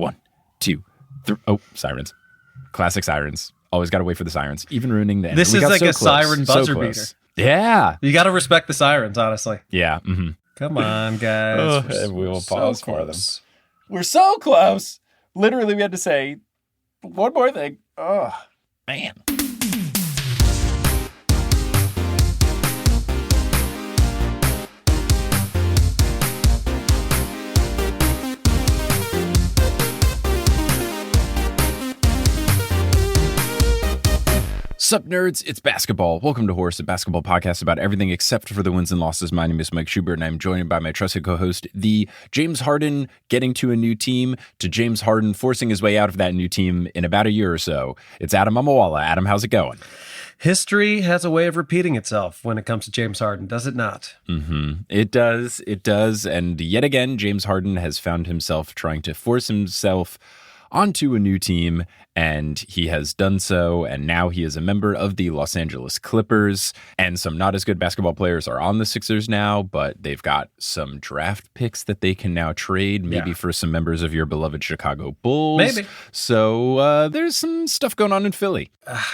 1, 2, 3. Oh, sirens. Classic sirens. Always got to wait for the sirens. Even ruining the end. This is like a siren buzzer beater. Yeah. You got to respect the sirens, honestly. Yeah. Mm-hmm. Come on, guys. We will pause for them. We're so close. Literally, we had to say one more thing. Oh, man. Sup, nerds? It's basketball. Welcome to Horse, a basketball podcast about everything except for the wins and losses. My name is Mike Schubert, and I'm joined by my trusted co-host, the James Harden getting to a new team, to James Harden forcing his way out of that new team in about a year or so. It's Adam Amawala. Adam, how's it going? History has a way of repeating itself when it comes to James Harden, does it not? Mm-hmm. It does. It does. And yet again, James Harden has found himself trying to force himself onto a new team, and he has done so, and now he is a member of the Los Angeles Clippers, and some not as good basketball players are on the Sixers now, but they've got some draft picks that they can now trade, maybe for some members of your beloved Chicago Bulls. Maybe. So there's some stuff going on in Philly.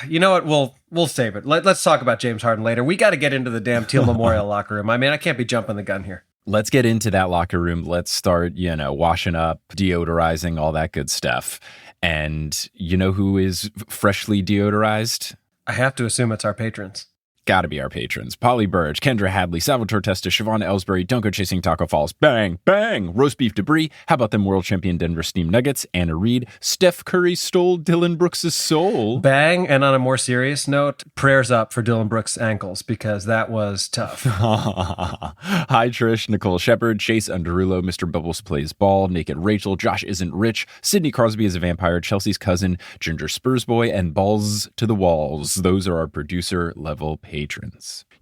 You know what? We'll save it. Let's talk about James Harden later. We got to get into the damn Teal Memorial locker room. I mean, I can't be jumping the gun here. Let's get into that locker room. Let's start, washing up, deodorizing, all that good stuff. And you know who is freshly deodorized? I have to assume it's our patrons. Got to be our patrons. Polly Burge, Kendra Hadley, Salvatore Testa, Siobhan Ellsbury, Don't Go Chasing Taco Falls, Bang, Bang, Roast Beef Debris, how about them world champion Denver Steam Nuggets, Anna Reed, Steph Curry stole Dylan Brooks' soul. Bang, and on a more serious note, prayers up for Dylan Brooks' ankles, because that was tough. Hi, Trish, Nicole Shepard, Chase Underulo, Mr. Bubbles Plays Ball, Naked Rachel, Josh Isn't Rich, Sydney Crosby is a vampire, Chelsea's cousin, Ginger Spurs Boy, and Balls to the Walls. Those are our producer level patrons.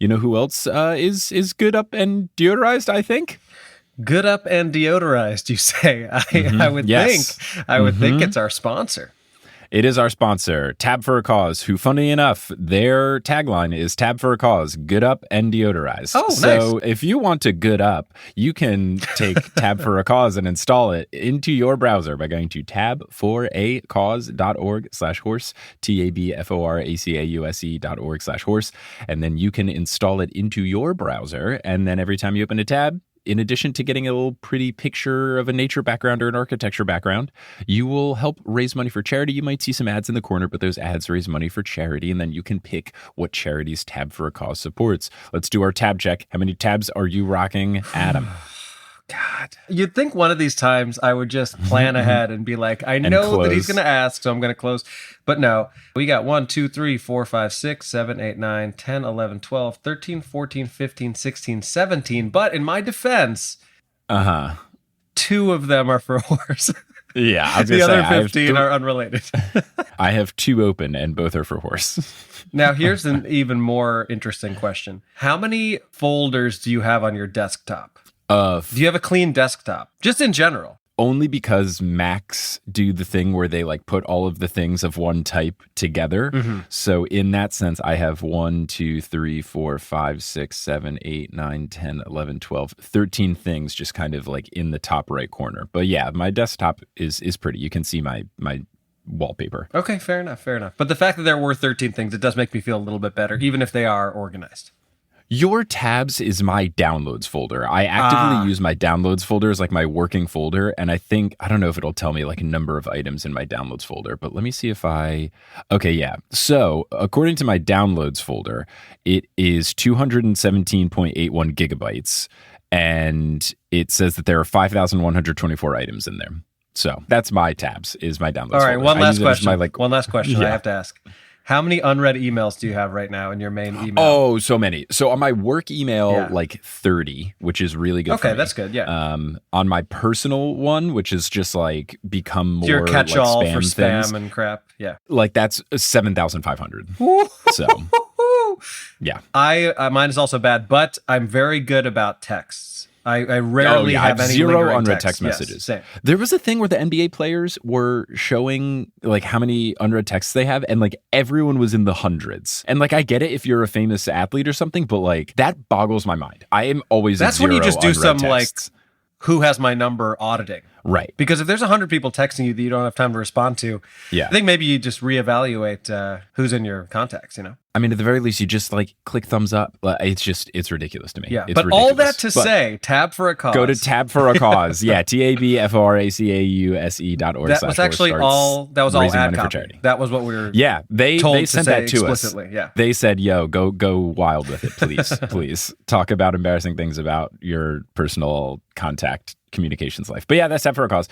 You know who else is good up and deodorized, I think? Good up and deodorized, you say? I would think it's our sponsor. It is our sponsor, Tab for a Cause, who, funny enough, their tagline is Tab for a Cause, good up and deodorized. Oh, nice. So if you want to good up, you can take Tab for a Cause and install it into your browser by going to tabforacause.org/horse, tabforacause.org/horse, and then you can install it into your browser, and then every time you open a tab, in addition to getting a little pretty picture of a nature background or an architecture background, you will help raise money for charity. You might see some ads in the corner, but those ads raise money for charity, and then you can pick what charities Tab for a Cause supports. Let's do our tab check. How many tabs are you rocking, Adam? God. You'd think one of these times I would just plan ahead and be like, I know that he's going to ask, so I'm going to close. But no, we got 1, 2, 3, 4, 5, 6, 7, 8, 9, 10, 11, 12, 13, 14, 15, 16, 17. But in my defense, 2 of them are for horse. Yeah, I was the gonna other 15 are unrelated. I have 2 open, and both are for horse. Now, here's an even more interesting question. How many folders do you have on your desktop? Do you have a clean desktop? Just in general. Only because Macs do the thing where they like put all of the things of one type together. Mm-hmm. So in that sense, I have 1, 2, 3, 4, 5, 6, 7, 8, 9, 10, 11, 12, 13 things just kind of like in the top right corner. But yeah, my desktop is pretty. You can see my wallpaper. Okay, fair enough. But the fact that there were 13 things, it does make me feel a little bit better, even if they are organized. Your tabs is my downloads folder. I actively use my downloads folder as like my working folder. And I don't know if it'll tell me like a number of items in my downloads folder, but let me see if okay, yeah. So according to my downloads folder, it is 217.81 gigabytes. And it says that there are 5,124 items in there. So that's my tabs, is my downloads folder. All right, one last question. One last question Yeah. I have to ask. How many unread emails do you have right now in your main email? Oh, so many. So on my work email, like 30, which is really good for me. Okay, that's good, yeah. On my personal one, which is just like become more your catch-all like spam for spam things, and crap, yeah. like that's 7,500. So, yeah. Mine is also bad, but I'm very good about texts. I rarely have any zero unread text messages. Yes, there was a thing where the NBA players were showing like how many unread texts they have, and like everyone was in the hundreds. And like I get it if you're a famous athlete or something, but like that boggles my mind. I am always that's at when zero you just do unread some texts. like who has my number auditing. Right. Because if there's 100 people texting you that you don't have time to respond to, I think maybe you just reevaluate who's in your contacts, I mean, at the very least, you just click thumbs up. It's ridiculous to me. Yeah, it's but ridiculous. all that to say, Tab for a Cause. Go to Tab for a Cause. Yeah, TABFORACAUSE.org. That was actually all ad copy. That was what we were they sent that to explicitly. us. Yeah. They said, yo, go wild with it, please. Please. Talk about embarrassing things about your personal contact communications life. But yeah, that's Tab for a Cause.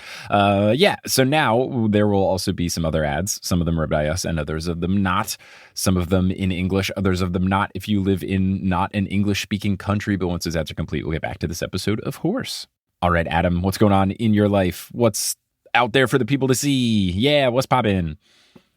So now there will also be some other ads. Some of them are by us and others of them not. Some of them in English, others of them not. If you live in not an English-speaking country, but once those ads are complete, we'll get back to this episode, of course. All right, Adam, what's going on in your life? What's out there for the people to see? Yeah, what's poppin'?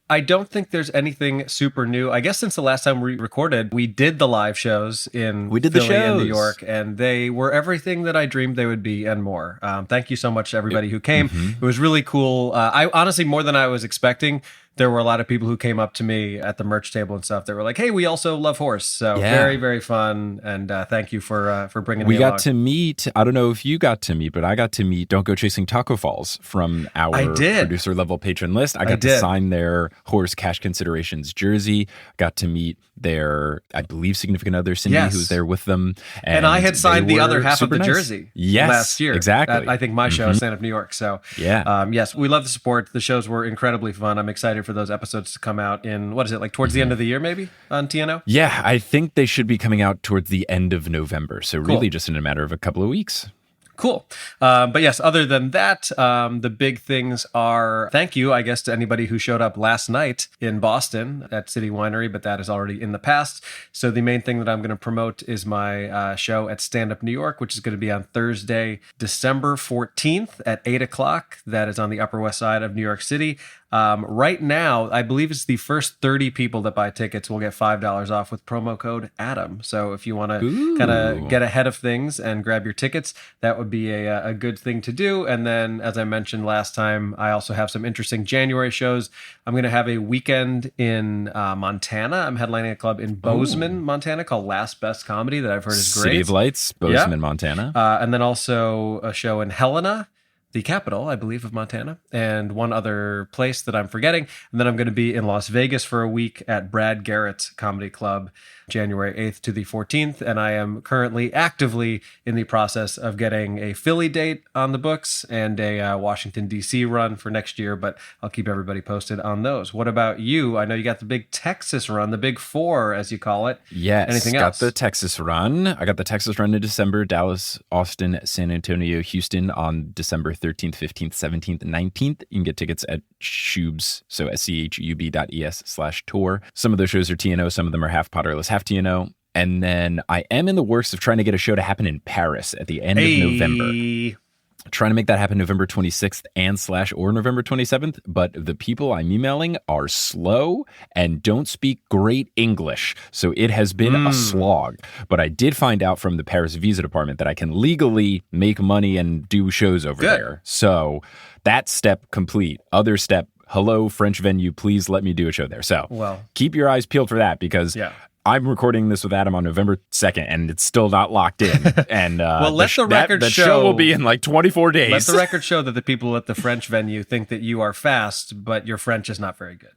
I don't think there's anything super new. I guess since the last time we recorded, we did the live shows in Philly and New York, and they were everything that I dreamed they would be and more. Thank you so much to everybody who came. It was really cool. I honestly, more than I was expecting, there were a lot of people who came up to me at the merch table and stuff. They were like, "Hey, we also love horse." So very, very fun, and thank you for bringing me along. We got to meet. I don't know if you got to meet, but I got to meet Don't Go Chasing Taco Falls from our producer level patron list. I got to sign their horse cash considerations jersey. Got to meet their, I believe, significant other Cindy, who was there with them, and I had signed the other half of the jersey. Last year, exactly. At, I think my show, Stand Up New York. So yes, we love the support. The shows were incredibly fun. I'm excited for those episodes to come out in, what is it, towards the end of the year, maybe, on TNO? Yeah, I think they should be coming out towards the end of November. So really just in a matter of a couple of weeks. Cool. But yes, other than that, the big things are thank you, I guess, to anybody who showed up last night in Boston at City Winery, but that is already in the past. So the main thing that I'm going to promote is my show at Stand Up New York, which is going to be on Thursday, December 14th at 8 o'clock. That is on the Upper West Side of New York City. Right now, I believe it's the first 30 people that buy tickets will get $5 off with promo code Adam. So if you want to kind of get ahead of things and grab your tickets, that would be a good thing to do. And then, as I mentioned last time, I also have some interesting January shows. I'm going to have a weekend in Montana. I'm headlining a club in Bozeman, Montana called Last Best Comedy that I've heard is great. City of Lights, Bozeman, Montana. And then also a show in Helena, the capital, I believe, of Montana, and one other place that I'm forgetting. And then I'm going to be in Las Vegas for a week at Brad Garrett's Comedy Club, January 8th to the 14th. And I am currently actively in the process of getting a Philly date on the books and a Washington, D.C. run for next year, but I'll keep everybody posted on those. What about you? I know you got the big Texas run, the big four, as you call it. Yes. Anything else? Got the Texas run. I got the Texas run in December, Dallas, Austin, San Antonio, Houston on December 13th, 15th, 17th, 19th. You can get tickets at Schubs, so schub.es/tour. Some of those shows are TNO, some of them are half Potterless, half TNO. And then I am in the works of trying to get a show to happen in Paris at the end of November. Trying to make that happen November 26th or November 27th, but the people I'm emailing are slow and don't speak great English. So it has been a slog. But I did find out from the Paris visa department that I can legally make money and do shows over there. So that step complete. Other step, hello, French venue, please let me do a show there. So keep your eyes peeled for that because I'm recording this with Adam on November 2nd, and it's still not locked in. And let the record show. The show will be in 24 days. Let the record show that the people at the French venue think that you are fast, but your French is not very good.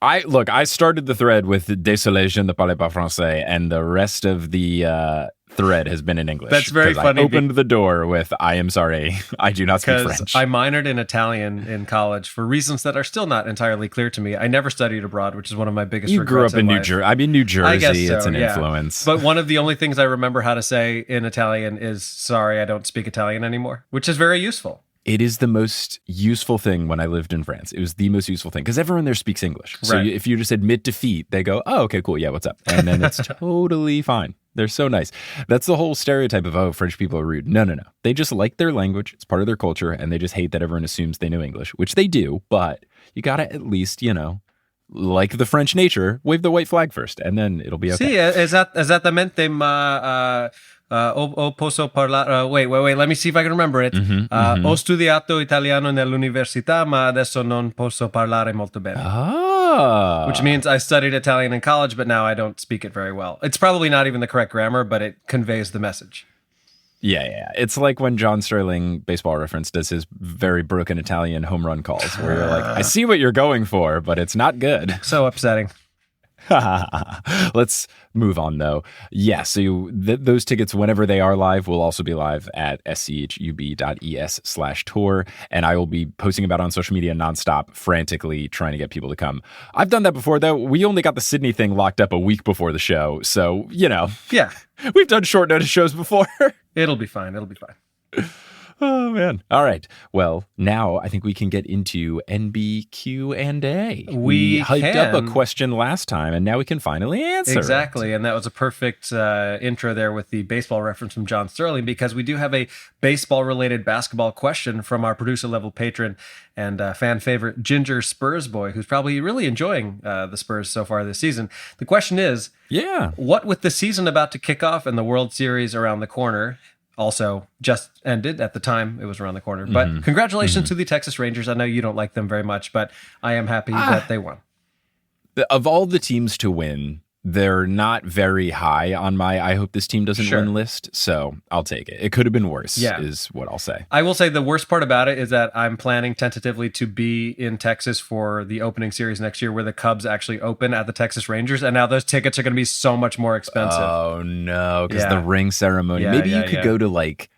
I started the thread with Désolé, je ne parle pas français, and the rest of the thread has been in English. That's very funny. I opened the door with, I am sorry, I do not speak French. I minored in Italian in college for reasons that are still not entirely clear to me. I never studied abroad, which is one of my biggest regrets. You grew up in New Jersey. I mean, New Jersey, I guess so, it's an influence. But one of the only things I remember how to say in Italian is, sorry, I don't speak Italian anymore, which is very useful. It is the most useful thing when I lived in France. It was the most useful thing because everyone there speaks English. So if you just admit defeat, they go, oh, okay, cool. Yeah, what's up? And then it's totally fine. They're so nice. That's the whole stereotype of, oh, French people are rude. No. They just like their language. It's part of their culture. And they just hate that everyone assumes they know English, which they do. But you got to at least, like the French nature, wave the white flag first, and then it'll be okay. Sì, esattamente, ma posso parlare. Wait. Let me see if I can remember it. Ho studiato italiano nell'università, ma adesso non posso parlare molto bene. Which means I studied Italian in college, but now I don't speak it very well. It's probably not even the correct grammar, but it conveys the message. Yeah. It's like when John Sterling, Baseball Reference, does his very broken Italian home run calls, where you're like, I see what you're going for, but it's not good. So upsetting. Let's move on, though. Yeah, so those tickets, whenever they are live, will also be live at schub.es/tour, and I will be posting about it on social media nonstop, frantically trying to get people to come. I've done that before, though. We only got the Sydney thing locked up a week before the show, so, Yeah. We've done short notice shows before. It'll be fine. Oh, man. All right. Well, now I think we can get into NBQ&A. We hyped up a question last time, and now we can finally answer Exactly. And that was a perfect intro there with the baseball reference from John Sterling, because we do have a baseball-related basketball question from our producer-level patron and fan favorite, Ginger Spurs Boy, who's probably really enjoying the Spurs so far this season. The question is, what with the season about to kick off and the World Series around the corner, also just ended at the time it was around the corner. But congratulations to the Texas Rangers. I know you don't like them very much, but I am happy that they won. Of all the teams to win, they're not very high on my I hope this team doesn't win list, so I'll take it. It could have been worse, is what I'll say. I will say the worst part about it is that I'm planning tentatively to be in Texas for the opening series next year, where the Cubs actually open at the Texas Rangers, and now those tickets are going to be so much more expensive. Oh, no, because the ring ceremony. Maybe you could go to, like,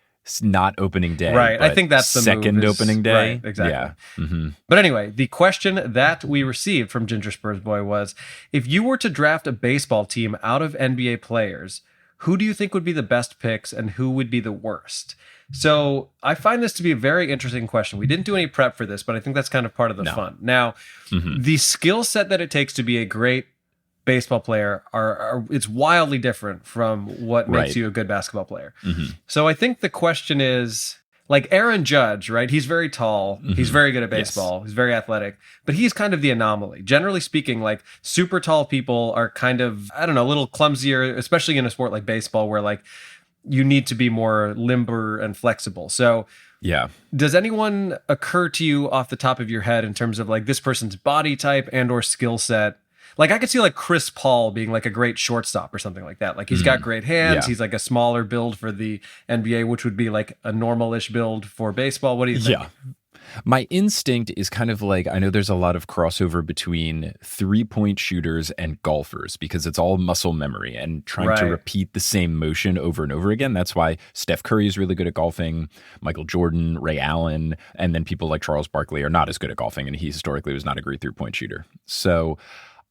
not opening day. Right. I think that's the second opening day. Right, exactly. Yeah. But anyway, the question that we received from Ginger Spurs Boy was, if you were to draft a baseball team out of NBA players, who do you think would be the best picks and who would be the worst? So I find this to be a very interesting question. We didn't do any prep for this, but I think that's kind of part of the fun. Now, the skill set that it takes to be a great baseball player it's wildly different from what makes you a good basketball player. So I think the question is, like Aaron Judge, right? He's very tall. He's very good at baseball. He's very athletic, but he's kind of the anomaly. Generally speaking, like super tall people are kind of, I don't know, a little clumsier, especially in a sport like baseball, where like you need to be more limber and flexible. So does anyone occur to you off the top of your head in terms of like this person's body type and or skill set? Like I could see like Chris Paul being like a great shortstop or something like that. Like he's got great hands. He's like a smaller build for the NBA, which would be like a normal-ish build for baseball. What do you think? Yeah. My instinct is kind of like, I know there's a lot of crossover between 3-point shooters and golfers because it's all muscle memory and trying to repeat the same motion over and over again. That's why Steph Curry is really good at golfing, Michael Jordan, Ray Allen, and then people like Charles Barkley are not as good at golfing, and he historically was not a great 3-point shooter. So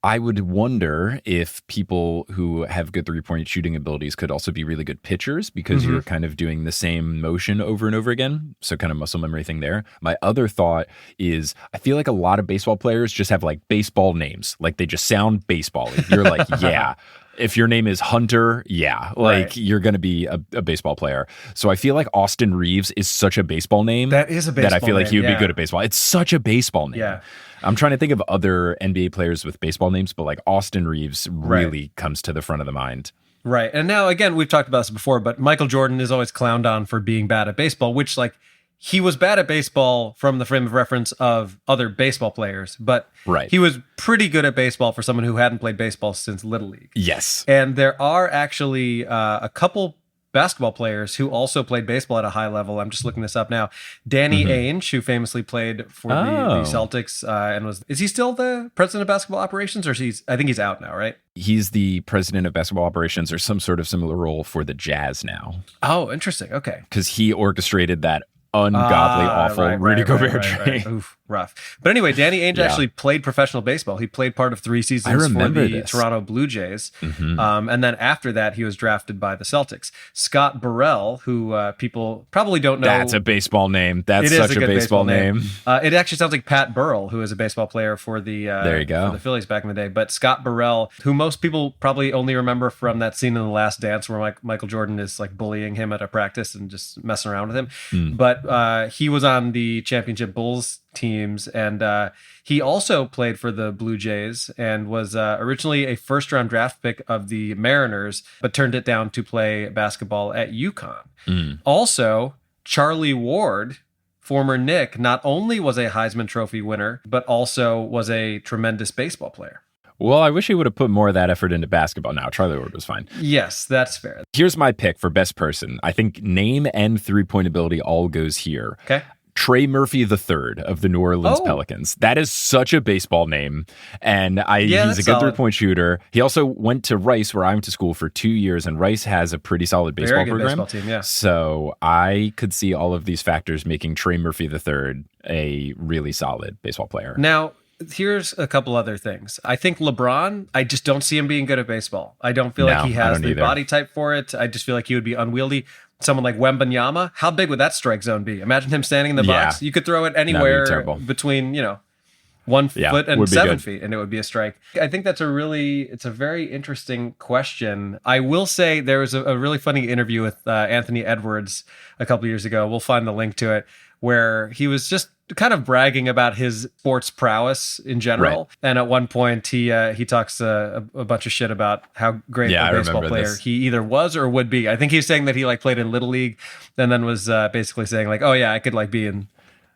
I would wonder if people who have good 3-point shooting abilities could also be really good pitchers because you're kind of doing the same motion over and over again. So kind of muscle memory thing there. My other thought is I feel like a lot of baseball players just have like baseball names. Like they just sound baseball-y. You're like, yeah. If your name is Hunter, you're going to be a baseball player. So I feel like Austin Reeves is such a baseball name. That is a baseball name. That I feel like he would be good at baseball. It's such a baseball name. Yeah. I'm trying to think of other NBA players with baseball names, but like Austin Reeves really comes to the front of the mind. Right. And now, again, we've talked about this before, but Michael Jordan is always clowned on for being bad at baseball, which like he was bad at baseball from the frame of reference of other baseball players, but he was pretty good at baseball for someone who hadn't played baseball since Little League. Yes. And there are actually a couple basketball players who also played baseball at a high level. I'm just looking this up now. Danny Ainge, who famously played for the Celtics and is he still the president of basketball operations, or I think he's out now, right? He's the president of basketball operations or some sort of similar role for the Jazz now. Oh, interesting. Okay. Because he orchestrated that ungodly, awful Rudy Gobert trade. Oof, rough. But anyway, Danny Ainge actually played professional baseball. He played part of 3 seasons for the Toronto Blue Jays. And then after that, he was drafted by the Celtics. Scott Burrell, who people probably don't know. That's a baseball name. That's such a baseball name. It actually sounds like Pat Burrell, who is a baseball player for the there you go. for the Phillies back in the day. But Scott Burrell, who most people probably only remember from that scene in The Last Dance where Michael Jordan is like bullying him at a practice and just messing around with him. But he was on the championship Bulls teams, and he also played for the Blue Jays and was originally a first-round draft pick of the Mariners, but turned it down to play basketball at UConn. Also, Charlie Ward, former Knick, not only was a Heisman Trophy winner, but also was a tremendous baseball player. Well, I wish he would have put more of that effort into basketball. Now, Charlie Ward was fine. Yes, that's fair. Here's my pick for best person. I think name and three-point ability all goes here. Okay. Trey Murphy III of the New Orleans Pelicans. That is such a baseball name. And he's a good three-point shooter. He also went to Rice, where I went to school for 2 years, and Rice has a pretty solid baseball program. Baseball team, yeah. So I could see all of these factors making Trey Murphy III a really solid baseball player. Now, here's a couple other things. I think LeBron, I just don't see him being good at baseball. I don't feel like he has the body type for it. I just feel like he would be unwieldy. Someone like Wembanyama, how big would that strike zone be? Imagine him standing in the box. You could throw it anywhere between, 1 foot and 7 feet, and it would be a strike. I think it's a very interesting question. I will say there was a really funny interview with Anthony Edwards a couple years ago. We'll find the link to it, where he was just kind of bragging about his sports prowess in general. Right. And at one point, he talks a bunch of shit about how great a baseball player he either was or would be. I think he was saying that he played in Little League, and then was basically saying I could be in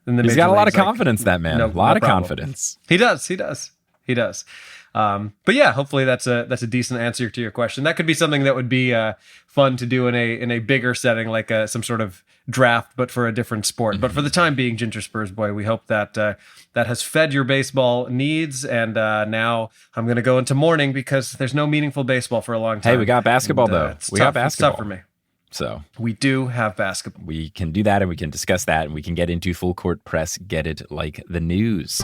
the He's got a lot of confidence, that man. A lot of confidence. He does. But yeah, hopefully that's a decent answer to your question. That could be something that would be fun to do in a bigger setting, like some sort of draft, but for a different sport. Mm-hmm. But for the time being, Ginger Spurs Boy, we hope that that has fed your baseball needs. And now I'm going to go into mourning because there's no meaningful baseball for a long time. Hey, we got basketball though. Got basketball. It's tough for me. So we do have basketball. We can do that, and we can discuss that, and we can get into full court press. Get it like the news.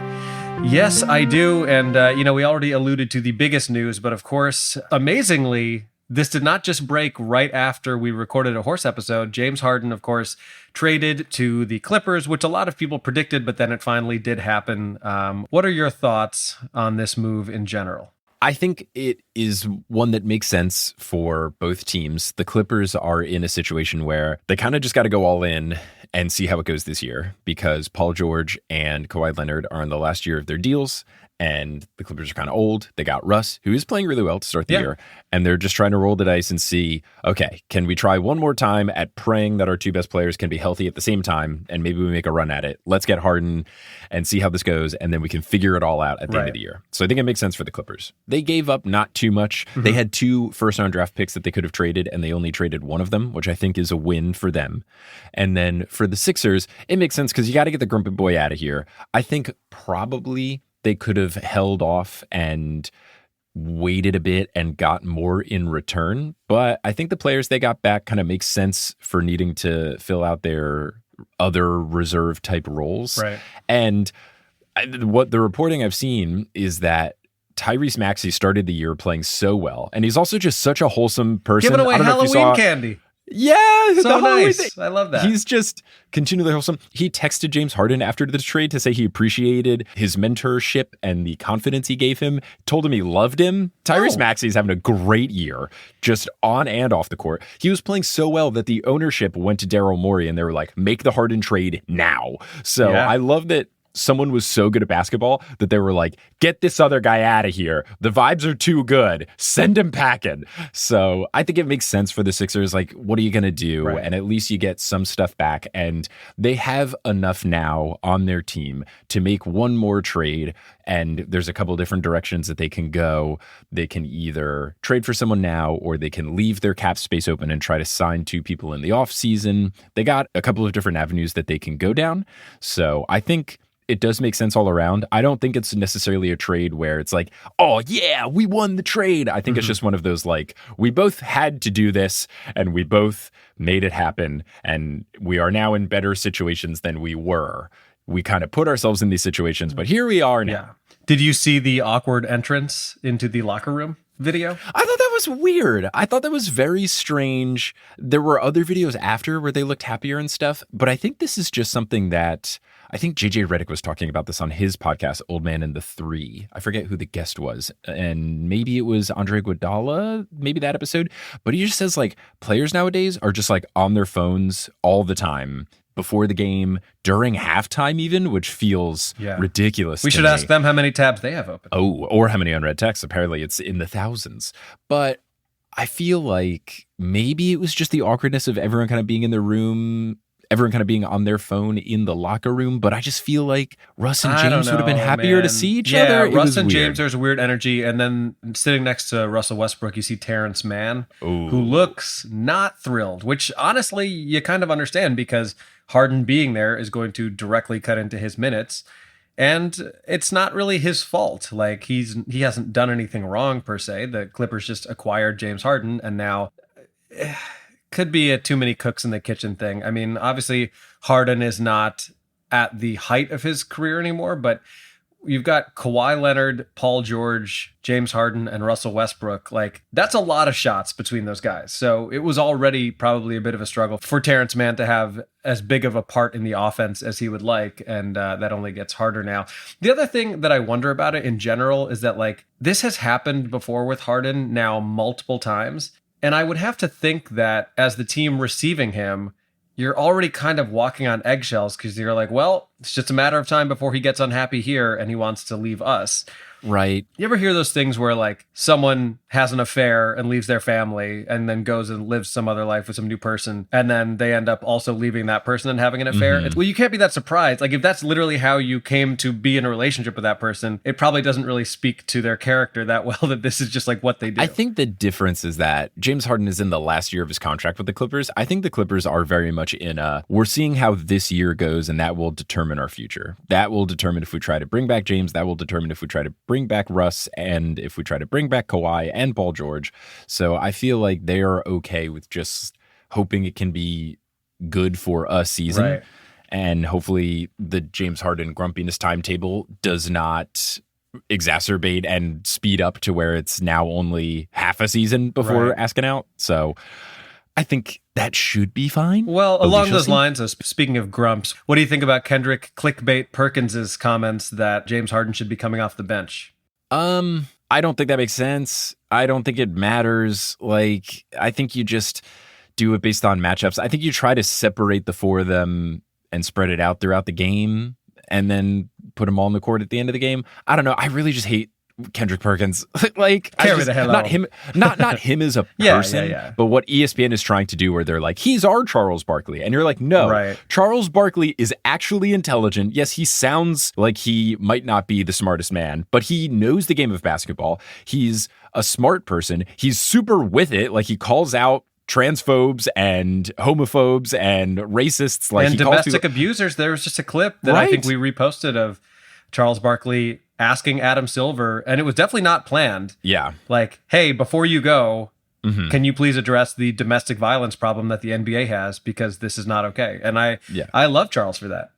Yes, I do. And, we already alluded to the biggest news, but of course, amazingly, this did not just break right after we recorded a horse episode. James Harden, of course, traded to the Clippers, which a lot of people predicted, but then it finally did happen. What are your thoughts on this move in general? I think it is one that makes sense for both teams. The Clippers are in a situation where they kind of just got to go all in and see how it goes this year, because Paul George and Kawhi Leonard are in the last year of their deals, and the Clippers are kind of old. They got Russ, who is playing really well to start the year, and they're just trying to roll the dice and see, okay, can we try one more time at praying that our two best players can be healthy at the same time, and maybe we make a run at it. Let's get Harden and see how this goes, and then we can figure it all out at the end of the year. So I think it makes sense for the Clippers. They gave up not too much. Mm-hmm. They had 2 first-round draft picks that they could have traded, and they only traded one of them, which I think is a win for them. And then for the Sixers, it makes sense because you got to get the grumpy boy out of here. I think probably they could have held off and waited a bit and got more in return. But I think the players they got back kind of makes sense for needing to fill out their other reserve type roles. Right. And what the reporting I've seen is that Tyrese Maxey started the year playing so well. And he's also just such a wholesome person. Giving away Halloween candy. Yeah, so nice. I love that. He's just continually wholesome. He texted James Harden after the trade to say he appreciated his mentorship and the confidence he gave him. Told him he loved him. Tyrese Maxey's having a great year, just on and off the court. He was playing so well that the ownership went to Daryl Morey and they were like, make the Harden trade now. So I love that someone was so good at basketball that they were like, get this other guy out of here. The vibes are too good. Send him packing. So I think it makes sense for the Sixers. Like, what are you going to do? Right. And at least you get some stuff back. And they have enough now on their team to make one more trade. And there's a couple different directions that they can go. They can either trade for someone now, or they can leave their cap space open and try to sign 2 people in the offseason. They got a couple of different avenues that they can go down. So I think it does make sense all around. I don't think it's necessarily a trade where it's like, oh yeah, we won the trade. I think it's just one of those like, we both had to do this and we both made it happen. And we are now in better situations than we were. We kind of put ourselves in these situations, but here we are now. Yeah. Did you see the awkward entrance into the locker room video? I thought that was weird. I thought that was very strange. There were other videos after where they looked happier and stuff, but I think this is just something that I think JJ Redick was talking about this on his podcast, Old Man and the Three. I forget who the guest was, and maybe it was Andre Iguodala, maybe that episode. But he just says like players nowadays are just like on their phones all the time, before the game, during halftime even, which feels ridiculous. We should ask them how many tabs they have open. Oh, or how many unread texts. Apparently it's in the thousands. But I feel like maybe it was just the awkwardness of everyone kind of being in their room everyone kind of being on their phone in the locker room. But I just feel like Russ and James would have been happier to see each other. Russ and James, there's a weird energy. And then sitting next to Russell Westbrook, you see Terrence Mann, who looks not thrilled, which honestly, you kind of understand because Harden being there is going to directly cut into his minutes. And it's not really his fault. Like he hasn't done anything wrong per se. The Clippers just acquired James Harden, and now could be a too many cooks in the kitchen thing. I mean, obviously Harden is not at the height of his career anymore, but you've got Kawhi Leonard, Paul George, James Harden, and Russell Westbrook. Like, that's a lot of shots between those guys. So it was already probably a bit of a struggle for Terrence Mann to have as big of a part in the offense as he would like. And that only gets harder now. The other thing that I wonder about it in general is that, like, this has happened before with Harden now multiple times. And I would have to think that as the team receiving him, you're already kind of walking on eggshells because you're like, well, it's just a matter of time before he gets unhappy here and he wants to leave us. Right. You ever hear those things where like someone has an affair and leaves their family and then goes and lives some other life with some new person and then they end up also leaving that person and having an affair? Well, you can't be that surprised. Like if that's literally how you came to be in a relationship with that person, it probably doesn't really speak to their character that well that this is just like what they do. I think the difference is that James Harden is in the last year of his contract with the Clippers. I think the Clippers are very much in we're seeing how this year goes and that will determine our future. That will determine if we try to bring back James. That will determine if we try to bring back Russ and if we try to bring back Kawhi and Paul George. So I feel like they are okay with just hoping it can be good for a season. Right. And hopefully the James Harden grumpiness timetable does not exacerbate and speed up to where it's now only half a season before asking out. So I think that should be fine. Well, along those lines, speaking of grumps, what do you think about Kendrick Clickbait Perkins's comments that James Harden should be coming off the bench? I don't think that makes sense. I don't think it matters. Like, I think you just do it based on matchups. I think you try to separate the four of them and spread it out throughout the game and then put them all in the court at the end of the game. I don't know. I really just hate Kendrick Perkins. Like, carry the hell not him, not him as a person, but what ESPN is trying to do where they're like, he's our Charles Barkley. And you're like, no, Charles Barkley is actually intelligent. Yes, he sounds like he might not be the smartest man, but he knows the game of basketball. He's a smart person. He's super with it. Like he calls out transphobes and homophobes and racists. Like, and domestic abusers. There was just a clip that I think we reposted of Charles Barkley asking Adam Silver, and it was definitely not planned. Yeah. Like, hey, before you go, can you please address the domestic violence problem that the NBA has? Because this is not okay. And I love Charles for that.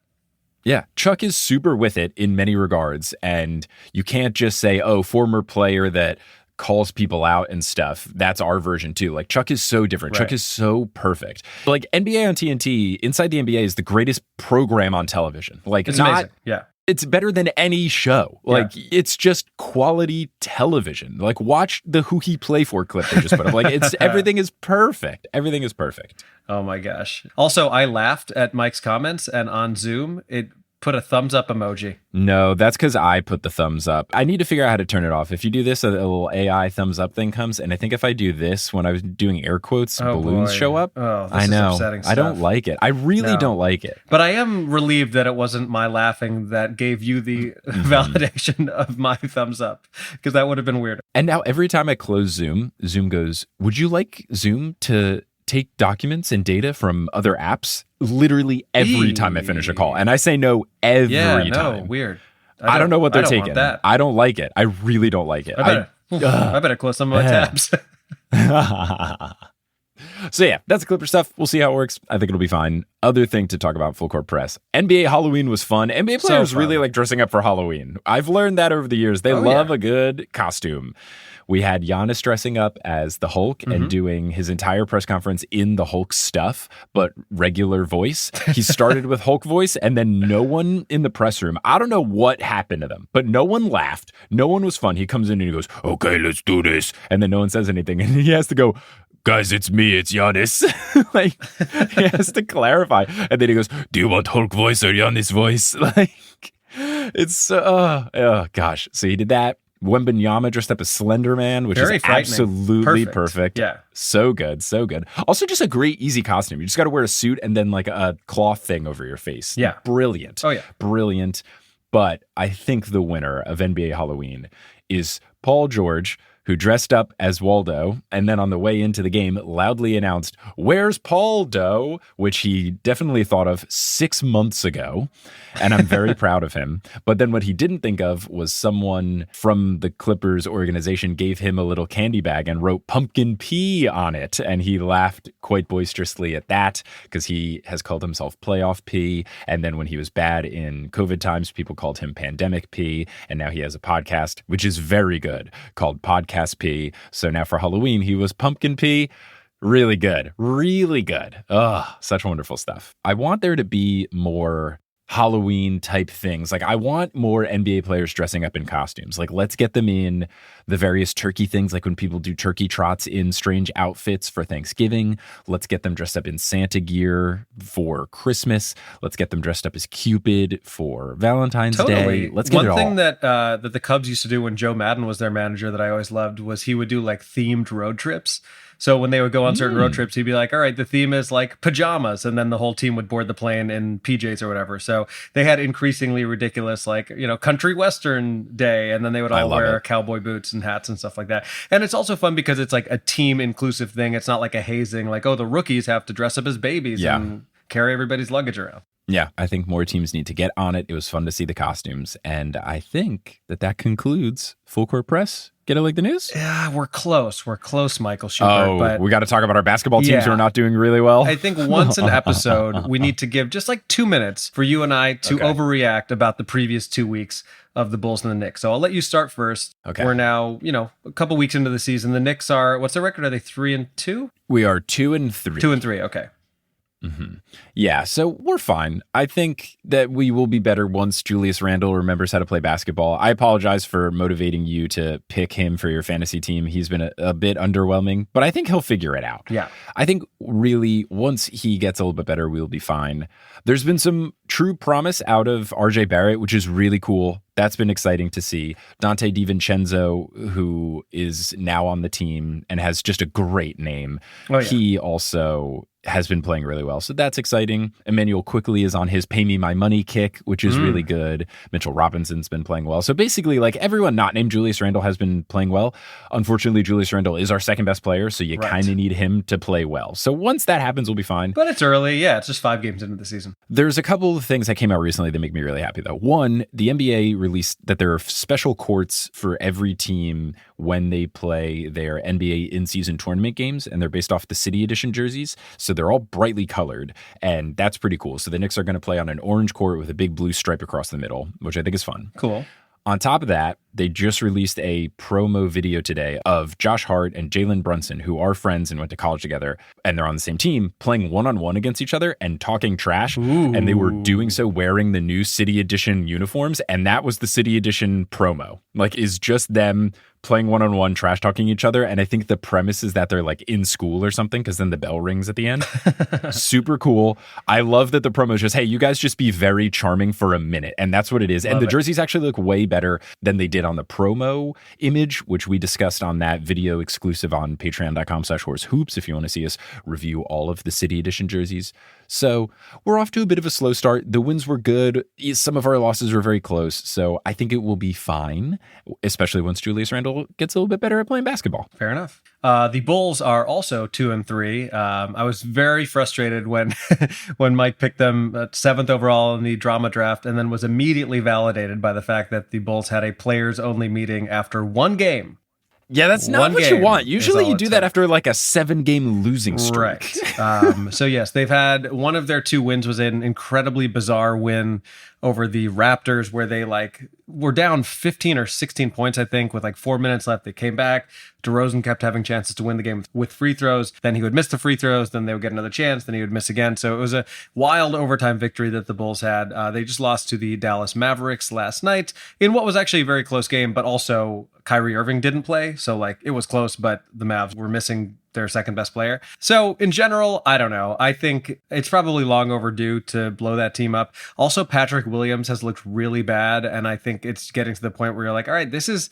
Yeah. Chuck is super with it in many regards. And you can't just say, oh, former player that calls people out and stuff. That's our version too. Like Chuck is so different. Chuck is so perfect. Like NBA on TNT, Inside the NBA is the greatest program on television. Like it's amazing. Yeah. It's better than any show. Like it's just quality television. Like watch the Who He Play For clip they just put up. Like it's everything is perfect. Everything is perfect. Oh my gosh. Also, I laughed at Mike's comments and on Zoom, it put a thumbs up emoji. No, that's because I put the thumbs up. I need to figure out how to turn it off. If you do this, a little AI thumbs up thing comes. And I think if I do this, when I was doing air quotes, balloons show up. Oh, I know. Upsetting stuff. I don't like it. I really don't like it. But I am relieved that it wasn't my laughing that gave you the validation of my thumbs up, because that would have been weird. And now every time I close Zoom, Zoom goes, would you like Zoom to take documents and data from other apps? Literally every time I finish a call. And I say no every time. No, weird. I don't know what they're taking. I don't like it. I really don't like it. I better close some of my tabs. So yeah, that's the Clipper stuff. We'll see how it works. I think it'll be fine. Other thing to talk about, Full Court Press. NBA Halloween was fun. NBA players really like dressing up for Halloween. I've learned that over the years. They love a good costume. We had Giannis dressing up as the Hulk and doing his entire press conference in the Hulk stuff, but regular voice. He started with Hulk voice, and then no one in the press room, I don't know what happened to them, but no one laughed. No one was fun. He comes in and he goes, okay, let's do this. And then no one says anything. And he has to go, guys, it's me, it's Giannis. Like, he has to clarify. And then he goes, do you want Hulk voice or Giannis voice? Like, it's, oh gosh. So he did that. Wembanyama dressed up as Slender Man, which Very is absolutely perfect. Yeah. So good. So good. Also just a great, easy costume. You just got to wear a suit and then like a cloth thing over your face. Yeah. Brilliant. Oh, yeah. Brilliant. But I think the winner of NBA Halloween is Paul George, who dressed up as Waldo and then on the way into the game loudly announced, "Where's Paul Do?" which he definitely thought of 6 months ago. And I'm very proud of him. But then what he didn't think of was someone from the Clippers organization gave him a little candy bag and wrote Pumpkin P on it. And he laughed quite boisterously at that because he has called himself Playoff P. And then when he was bad in COVID times, people called him Pandemic P. And now he has a podcast, which is very good, called Podcast P. So now for Halloween, he was Pumpkin P. Really good. Really good. Oh, such wonderful stuff. I want there to be more Halloween type things. Like I want more NBA players dressing up in costumes. Like let's get them in the various turkey things, like when people do turkey trots in strange outfits for Thanksgiving. Let's get them dressed up in Santa gear for Christmas. Let's get them dressed up as Cupid for Valentine's Day. Let's get it all. One thing that the Cubs used to do when Joe Madden was their manager that I always loved was he would do like themed road trips. So when they would go on certain road trips, he'd be like, all right, the theme is like pajamas. And then the whole team would board the plane in PJs or whatever. So they had increasingly ridiculous, like, country western day. And then they would all wear cowboy boots and hats and stuff like that. And it's also fun because it's like a team inclusive thing. It's not like a hazing, like, oh, the rookies have to dress up as babies and carry everybody's luggage around. Yeah, I think more teams need to get on it. It was fun to see the costumes. And I think that concludes Full Court Press. Get it like the news? Yeah, we're close. We're close, Michael Schubert. But we got to talk about our basketball teams who are not doing really well. I think once an episode, we need to give just like 2 minutes for you and I to overreact about the previous 2 weeks of the Bulls and the Knicks. So I'll let you start first. Okay. We're now, a couple weeks into the season. The Knicks are, what's their record? Are they 3-2? We are 2-3. 2-3, okay. Mm-hmm. Yeah, so we're fine. I think that we will be better once Julius Randle remembers how to play basketball. I apologize for motivating you to pick him for your fantasy team. He's been a bit underwhelming, but I think he'll figure it out. Yeah. I think really once he gets a little bit better, we'll be fine. There's been some true promise out of RJ Barrett, which is really cool. That's been exciting to see. Dante DiVincenzo, who is now on the team and has just a great name. Oh, yeah. He also has been playing really well. So that's exciting. Emmanuel Quickley is on his pay me my money kick, which is really good. Mitchell Robinson's been playing well. So basically, like everyone not named Julius Randle has been playing well. Unfortunately, Julius Randle is our second best player, so you kind of need him to play well. So once that happens, we'll be fine. But it's early. Yeah, it's just 5 games into the season. There's a couple of things that came out recently that make me really happy, though. One, the NBA released that there are special courts for every team when they play their NBA in-season tournament games, and they're based off the City Edition jerseys. So they're all brightly colored, and that's pretty cool. So the Knicks are going to play on an orange court with a big blue stripe across the middle, which I think is fun. Cool. On top of that, they just released a promo video today of Josh Hart and Jalen Brunson, who are friends and went to college together, and they're on the same team, playing one-on-one against each other and talking trash. Ooh. And they were doing so wearing the new City Edition uniforms, and that was the City Edition promo. Like, is just them playing one-on-one, trash talking each other. And I think the premise is that they're like in school or something, because then the bell rings at the end. Super cool. I love that the promo is just, hey, you guys just be very charming for a minute. And that's what it is. And the jerseys actually look way better than they did on the promo image, which we discussed on that video exclusive on patreon.com/horsehoops if you want to see us review all of the City Edition jerseys. So we're off to a bit of a slow start. The wins were good. Some of our losses were very close. So I think it will be fine, especially once Julius Randle gets a little bit better at playing basketball. Fair enough. The Bulls are also 2-3. I was very frustrated when when Mike picked them at 7th overall in the drama draft, and then was immediately validated by the fact that the Bulls had a players-only meeting after one game. Yeah, that's not what you want. Usually you do that after like a 7-game losing streak. Right. So yes, they've had one of their 2 wins was an incredibly bizarre win over the Raptors, where they were down 15 or 16 points, I think, with 4 minutes left. They came back. DeRozan kept having chances to win the game with free throws. Then he would miss the free throws. Then they would get another chance. Then he would miss again. So it was a wild overtime victory that the Bulls had. They just lost to the Dallas Mavericks last night in what was actually a very close game, but also Kyrie Irving didn't play. So it was close, but the Mavs were missing their second best player. So in general, I don't know. I think it's probably long overdue to blow that team up. Also, Patrick Williams has looked really bad, and I think it's getting to the point where you're like, all right, this is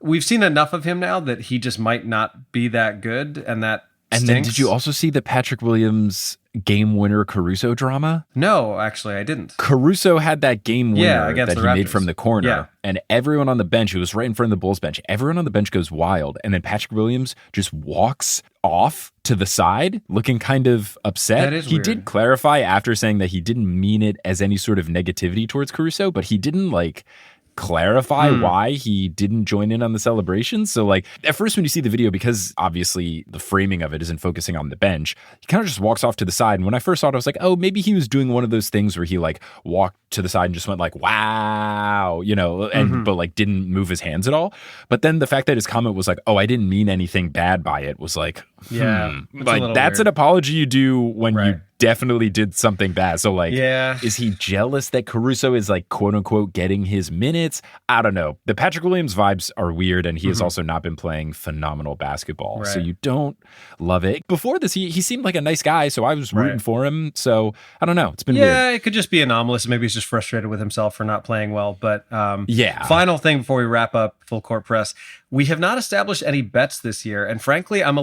we've seen enough of him now that he just might not be that good, and that And stinks. then did you also see the Patrick Williams game winner Caruso drama? No, actually, I didn't. Caruso had that game winner against that the he made Raptors. from the corner. Yeah. And everyone on the bench, who was right in front of the Bulls bench, everyone on the bench goes wild. And then Patrick Williams just walks off to the side looking kind of upset. That is He weird. did clarify after saying that he didn't mean it as any sort of negativity towards Caruso, but he didn't clarify why he didn't join in on the celebration. So at first when you see the video, because obviously the framing of it isn't focusing on the bench, he kind of just walks off to the side. And when I first saw it, I was like, oh, maybe he was doing one of those things where he walked to the side and just went wow, and but didn't move his hands at all. But then the fact that his comment was oh, I didn't mean anything bad by it was that's an apology you do when you definitely did something bad. So is he jealous that Caruso is quote unquote getting his minutes? I don't know. The Patrick Williams vibes are weird, and he has also not been playing phenomenal basketball. So you don't love it. Before this, he seemed like a nice guy, so I was rooting for him. So I don't know. It's been weird. Yeah, it could just be anomalous. Maybe he's just frustrated with himself for not playing well. But final thing before we wrap up Full Court Press. We have not established any bets this year, and frankly, I'm a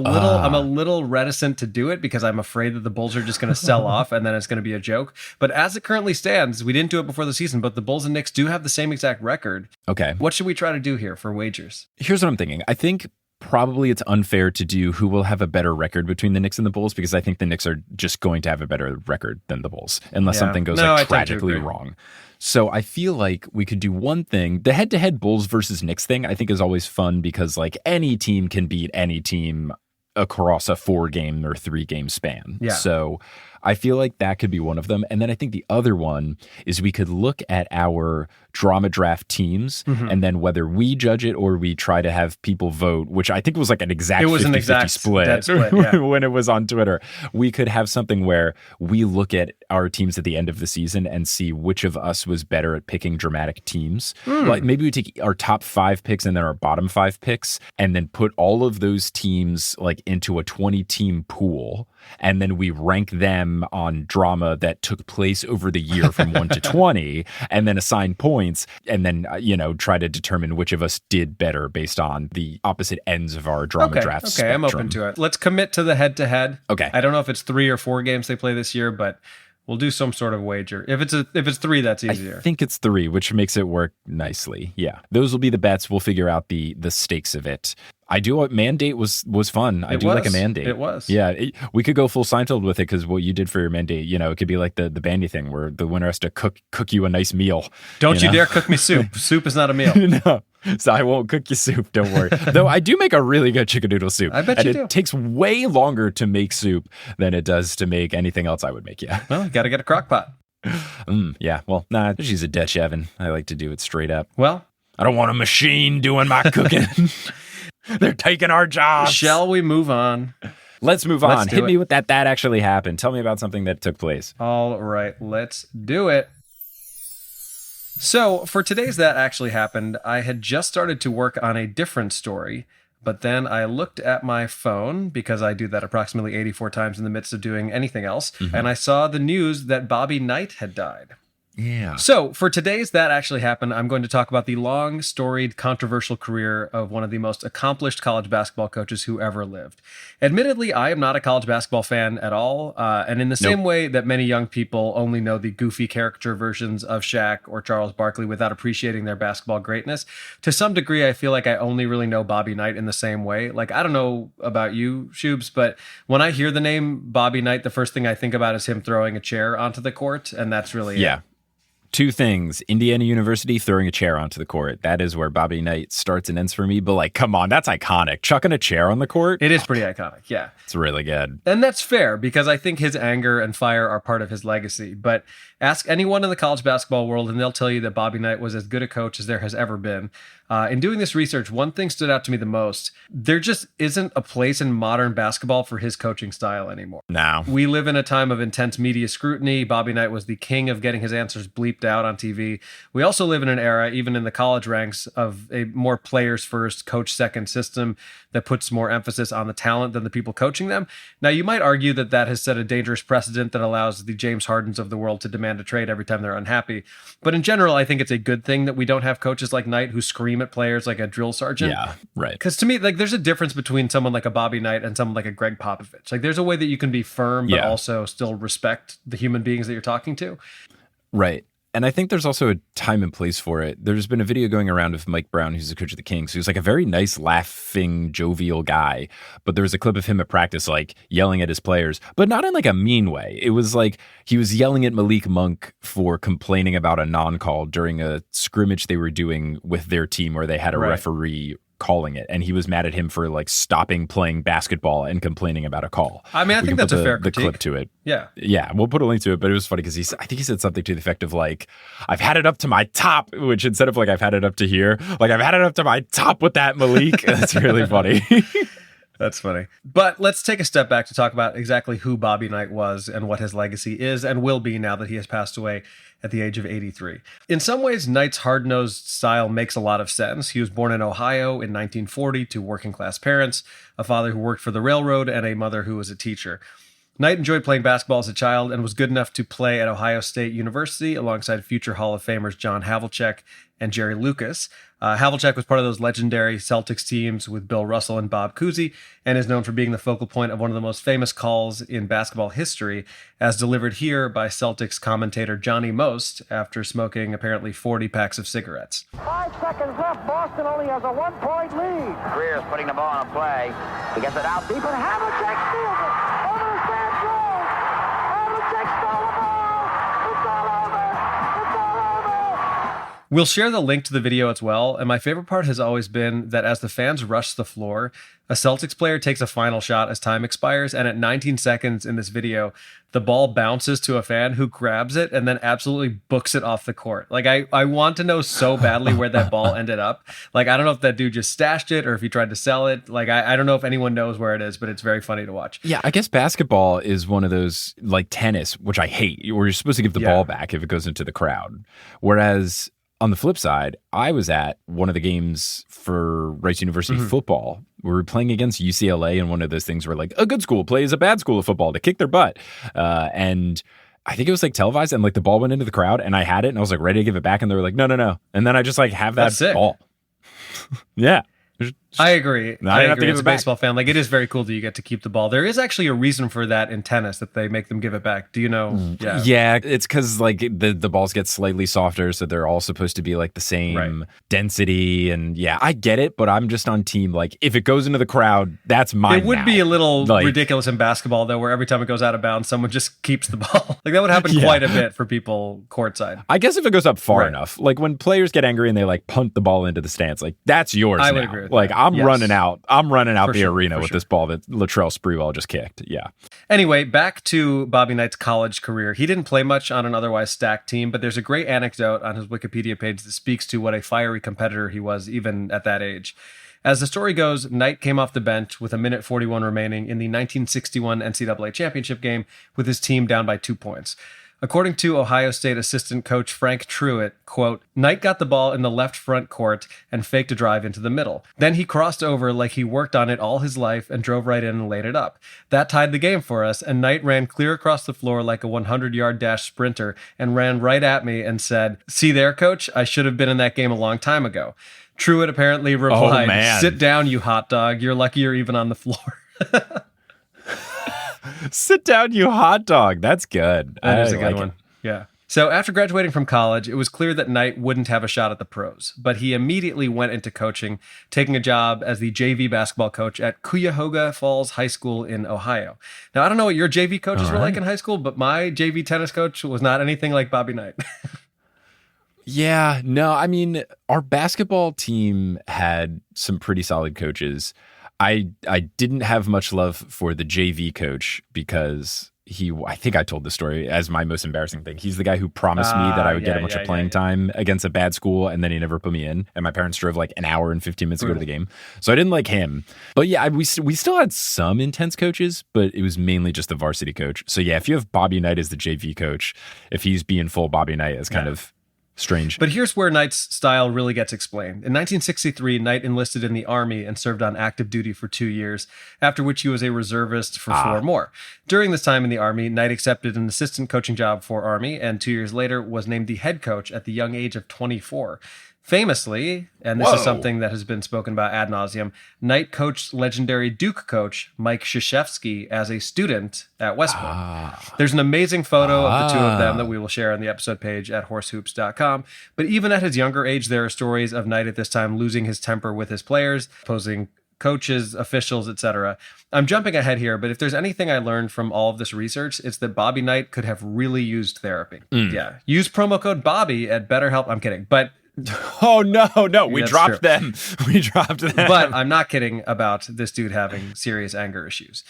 little reticent to do it because I'm afraid that the Bulls are just going to sell off, and then it's going to be a joke. But as it currently stands, we didn't do it before the season, but the Bulls and Knicks do have the same exact record. Okay, what should we try to do here for wagers? Here's what I'm thinking. I think probably it's unfair to do who will have a better record between the Knicks and the Bulls, because I think the Knicks are just going to have a better record than the Bulls unless something goes tragically wrong. So I feel like we could do one thing. The head-to-head Bulls versus Knicks thing I think is always fun because any team can beat any team across a 4-game or 3-game span. Yeah. So I feel like that could be one of them. And then I think the other one is we could look at our drama draft teams and then whether we judge it or we try to have people vote, which I think was an exact 50-50 split when it was on Twitter. We could have something where we look at our teams at the end of the season and see which of us was better at picking dramatic teams. Maybe we take our top 5 picks and then our bottom 5 picks and then put all of those teams into a 20-team pool. And then we rank them on drama that took place over the year from 1 to 20, and then assign points, and then, try to determine which of us did better based on the opposite ends of our drama draft spectrum. I'm open to it. Let's commit to the head-to-head. Okay. I don't know if it's 3 or 4 games they play this year, but we'll do some sort of wager. If it's 3, that's easier. I think it's 3, which makes it work nicely. Yeah. Those will be the bets. We'll figure out the stakes of it. I do. Mandate was fun. I do like a mandate. It was. Yeah. We could go full Seinfeld with it because what you did for your mandate, it could be like the Bandy thing where the winner has to cook you a nice meal. Don't you dare cook me soup. Soup is not a meal. No. So I won't cook you soup. Don't worry. Though I do make a really good chicken noodle soup. I bet you do. It takes way longer to make soup than it does to make anything else I would make. Yeah. Well, you got to get a crock pot. Yeah. Well, she's a Dutch oven. I like to do it straight up. Well, I don't want a machine doing my cooking. They're taking our jobs. Shall we move on? Let's move on. Hit me with that actually happened. Tell me about something that took place. All right, let's do it. So for today's That Actually Happened, I had just started to work on a different story, but then I looked at my phone, because I do that approximately 84 times in the midst of doing anything else, and I saw the news that Bobby Knight had died. Yeah. So for today's That Actually Happened, I'm going to talk about the long, storied, controversial career of one of the most accomplished college basketball coaches who ever lived. Admittedly, I am not a college basketball fan at all, and in the same way that many young people only know the goofy caricature versions of Shaq or Charles Barkley without appreciating their basketball greatness, to some degree, I feel like I only really know Bobby Knight in the same way. I don't know about you, Shubes, but when I hear the name Bobby Knight, the first thing I think about is him throwing a chair onto the court, and that's really it. 2 things. Indiana University throwing a chair onto the court. That is where Bobby Knight starts and ends for me. But come on, that's iconic. Chucking a chair on the court. It is pretty iconic, yeah. It's really good. And that's fair because I think his anger and fire are part of his legacy. But ask anyone in the college basketball world and they'll tell you that Bobby Knight was as good a coach as there has ever been. In doing this research, one thing stood out to me the most. There just isn't a place in modern basketball for his coaching style anymore. No. We live in a time of intense media scrutiny. Bobby Knight was the king of getting his answers bleeped out on TV. We also live in an era, even in the college ranks, of a more players first, coach second system that puts more emphasis on the talent than the people coaching them. Now, you might argue that has set a dangerous precedent that allows the James Hardens of the world to demand demand a trade every time they're unhappy. But in general, I think it's a good thing that we don't have coaches like Knight who scream at players like a drill sergeant. Yeah, right. Because to me, like, there's a difference between someone like a Bobby Knight and someone like a Greg Popovich. Like, there's a way that you can be firm, but also still respect the human beings that you're talking to. Right. And I think there's also a time and place for it. There's been a video going around of Mike Brown, who's the coach of the Kings, who's like a very nice, laughing, jovial guy. But there was a clip of him at practice, like yelling at his players, but not in like a mean way. It was like he was yelling at Malik Monk for complaining about a non-call during a scrimmage they were doing with their team where they had a referee calling it, and he was mad at him for like stopping playing basketball and complaining about a call. I mean, I think that's a fair critique. The clip to it. Yeah, we'll put a link to it, but it was funny because I think he said something to the effect of like, I've had it up to my top, which instead of like, I've had it up to here, like, I've had it up to my top with that, Malik. That's really funny. That's funny. But let's take a step back to talk about exactly who Bobby Knight was and what his legacy is and will be now that he has passed away at the age of 83. In some ways, Knight's hard-nosed style makes a lot of sense. He was born in Ohio in 1940 to working-class parents, a father who worked for the railroad, and a mother who was a teacher. Knight enjoyed playing basketball as a child and was good enough to play at Ohio State University alongside future Hall of Famers John Havlicek and Jerry Lucas. Havlicek was part of those legendary Celtics teams with Bill Russell and Bob Cousy, and is known for being the focal point of one of the most famous calls in basketball history, as delivered here by Celtics commentator Johnny Most after smoking apparently 40 packs of cigarettes. 5 seconds left. Boston only has a 1-point lead. Greer's putting the ball on a play. He gets it out deep, and Havlicek steals it. Over the stand throws. Havlicek stole the ball. It's all over. It's all over. We'll share the link to the video as well, and my favorite part has always been that as the fans rush the floor, a Celtics player takes a final shot as time expires, and at 19 seconds in this video, the ball bounces to a fan who grabs it and then absolutely books it off the court. Like, I want to know so badly where that ball ended up. Like, I don't know if that dude just stashed it or if he tried to sell it. Like, I don't know if anyone knows where it is, but it's very funny to watch. Yeah, I guess basketball is one of those, like tennis, which I hate, where you're supposed to give the ball back if it goes into the crowd. Whereas on the flip side, I was at one of the games for Rice University football. We were playing against UCLA, and one of those things where like a good school plays a bad school of football to kick their butt. And I think it was like televised, and like the ball went into the crowd, and I had it, and I was like ready to give it back, and they were like, no. And then I just like have that ball. Yeah. I agree. I agree. As a back. baseball fan, like, it is very cool that you get to keep the ball. There is actually a reason for that in tennis, that they make them give it back. Do you know? Yeah, it's because like the balls get slightly softer, so they're all supposed to be like the same density. And yeah, I get it, but I'm just on team. Like, if it goes into the crowd, that's mine. It would now. be a little ridiculous in basketball, though, where every time it goes out of bounds, someone just keeps the ball. Like, that would happen quite a bit for people courtside. I guess if it goes up far enough, like when players get angry and they like punt the ball into the stands, like that's yours. I now. would agree with like that. I'm running out. I'm running out the arena with sure. this ball that Latrell Sprewell just kicked. Yeah. Anyway, back to Bobby Knight's college career. He didn't play much on an otherwise stacked team, but there's a great anecdote on his Wikipedia page that speaks to what a fiery competitor he was even at that age. As the story goes, Knight came off the bench with 1:41 remaining in the 1961 NCAA championship game with his team down by 2 points. According to Ohio State assistant coach Frank Truitt, quote, Knight got the ball in the left front court and faked a drive into the middle. Then he crossed over like he worked on it all his life and drove right in and laid it up. That tied the game for us, and Knight ran clear across the floor like a 100-yard dash sprinter and ran right at me and said, "See there, coach? I should have been in that game a long time ago." Truitt apparently replied, "Sit down, you hot dog. You're lucky you're even on the floor." Sit down, you hot dog. That's good. That is a good one. Yeah. So after graduating from college, it was clear that Knight wouldn't have a shot at the pros, but he immediately went into coaching, taking a job as the JV basketball coach at Cuyahoga Falls High School in Ohio. Now, I don't know what your JV coaches were like in high school, but my JV tennis coach was not anything like Bobby Knight. Yeah, no, I mean, our basketball team had some pretty solid coaches. I didn't have much love for the JV coach because I think I told the story as my most embarrassing thing. He's the guy who promised me that I would get a bunch of playing time against a bad school, and then he never put me in. And my parents drove like an hour and 15 minutes to go to the game. So I didn't like him. But yeah, we still had some intense coaches, but it was mainly just the varsity coach. So yeah, if you have Bobby Knight as the JV coach, if he's being full Bobby Knight as kind of Strange. But here's where Knight's style really gets explained. In 1963, Knight enlisted in the Army and served on active duty for 2 years, after which he was a reservist for 4 more. During this time in the Army, Knight accepted an assistant coaching job for Army, and 2 years later was named the head coach at the young age of 24. Famously, and this is something that has been spoken about ad nauseum, Knight coached legendary Duke coach Mike Krzyzewski as a student at West Point. There's an amazing photo of the two of them that we will share on the episode page at horsehoops.com. But even at his younger age, there are stories of Knight at this time losing his temper with his players, opposing coaches, officials, etc. I'm jumping ahead here, but if there's anything I learned from all of this research, it's that Bobby Knight could have really used therapy. Yeah. Use promo code Bobby at BetterHelp. I'm kidding. But oh, no. We dropped them. We dropped them. But I'm not kidding about this dude having serious anger issues.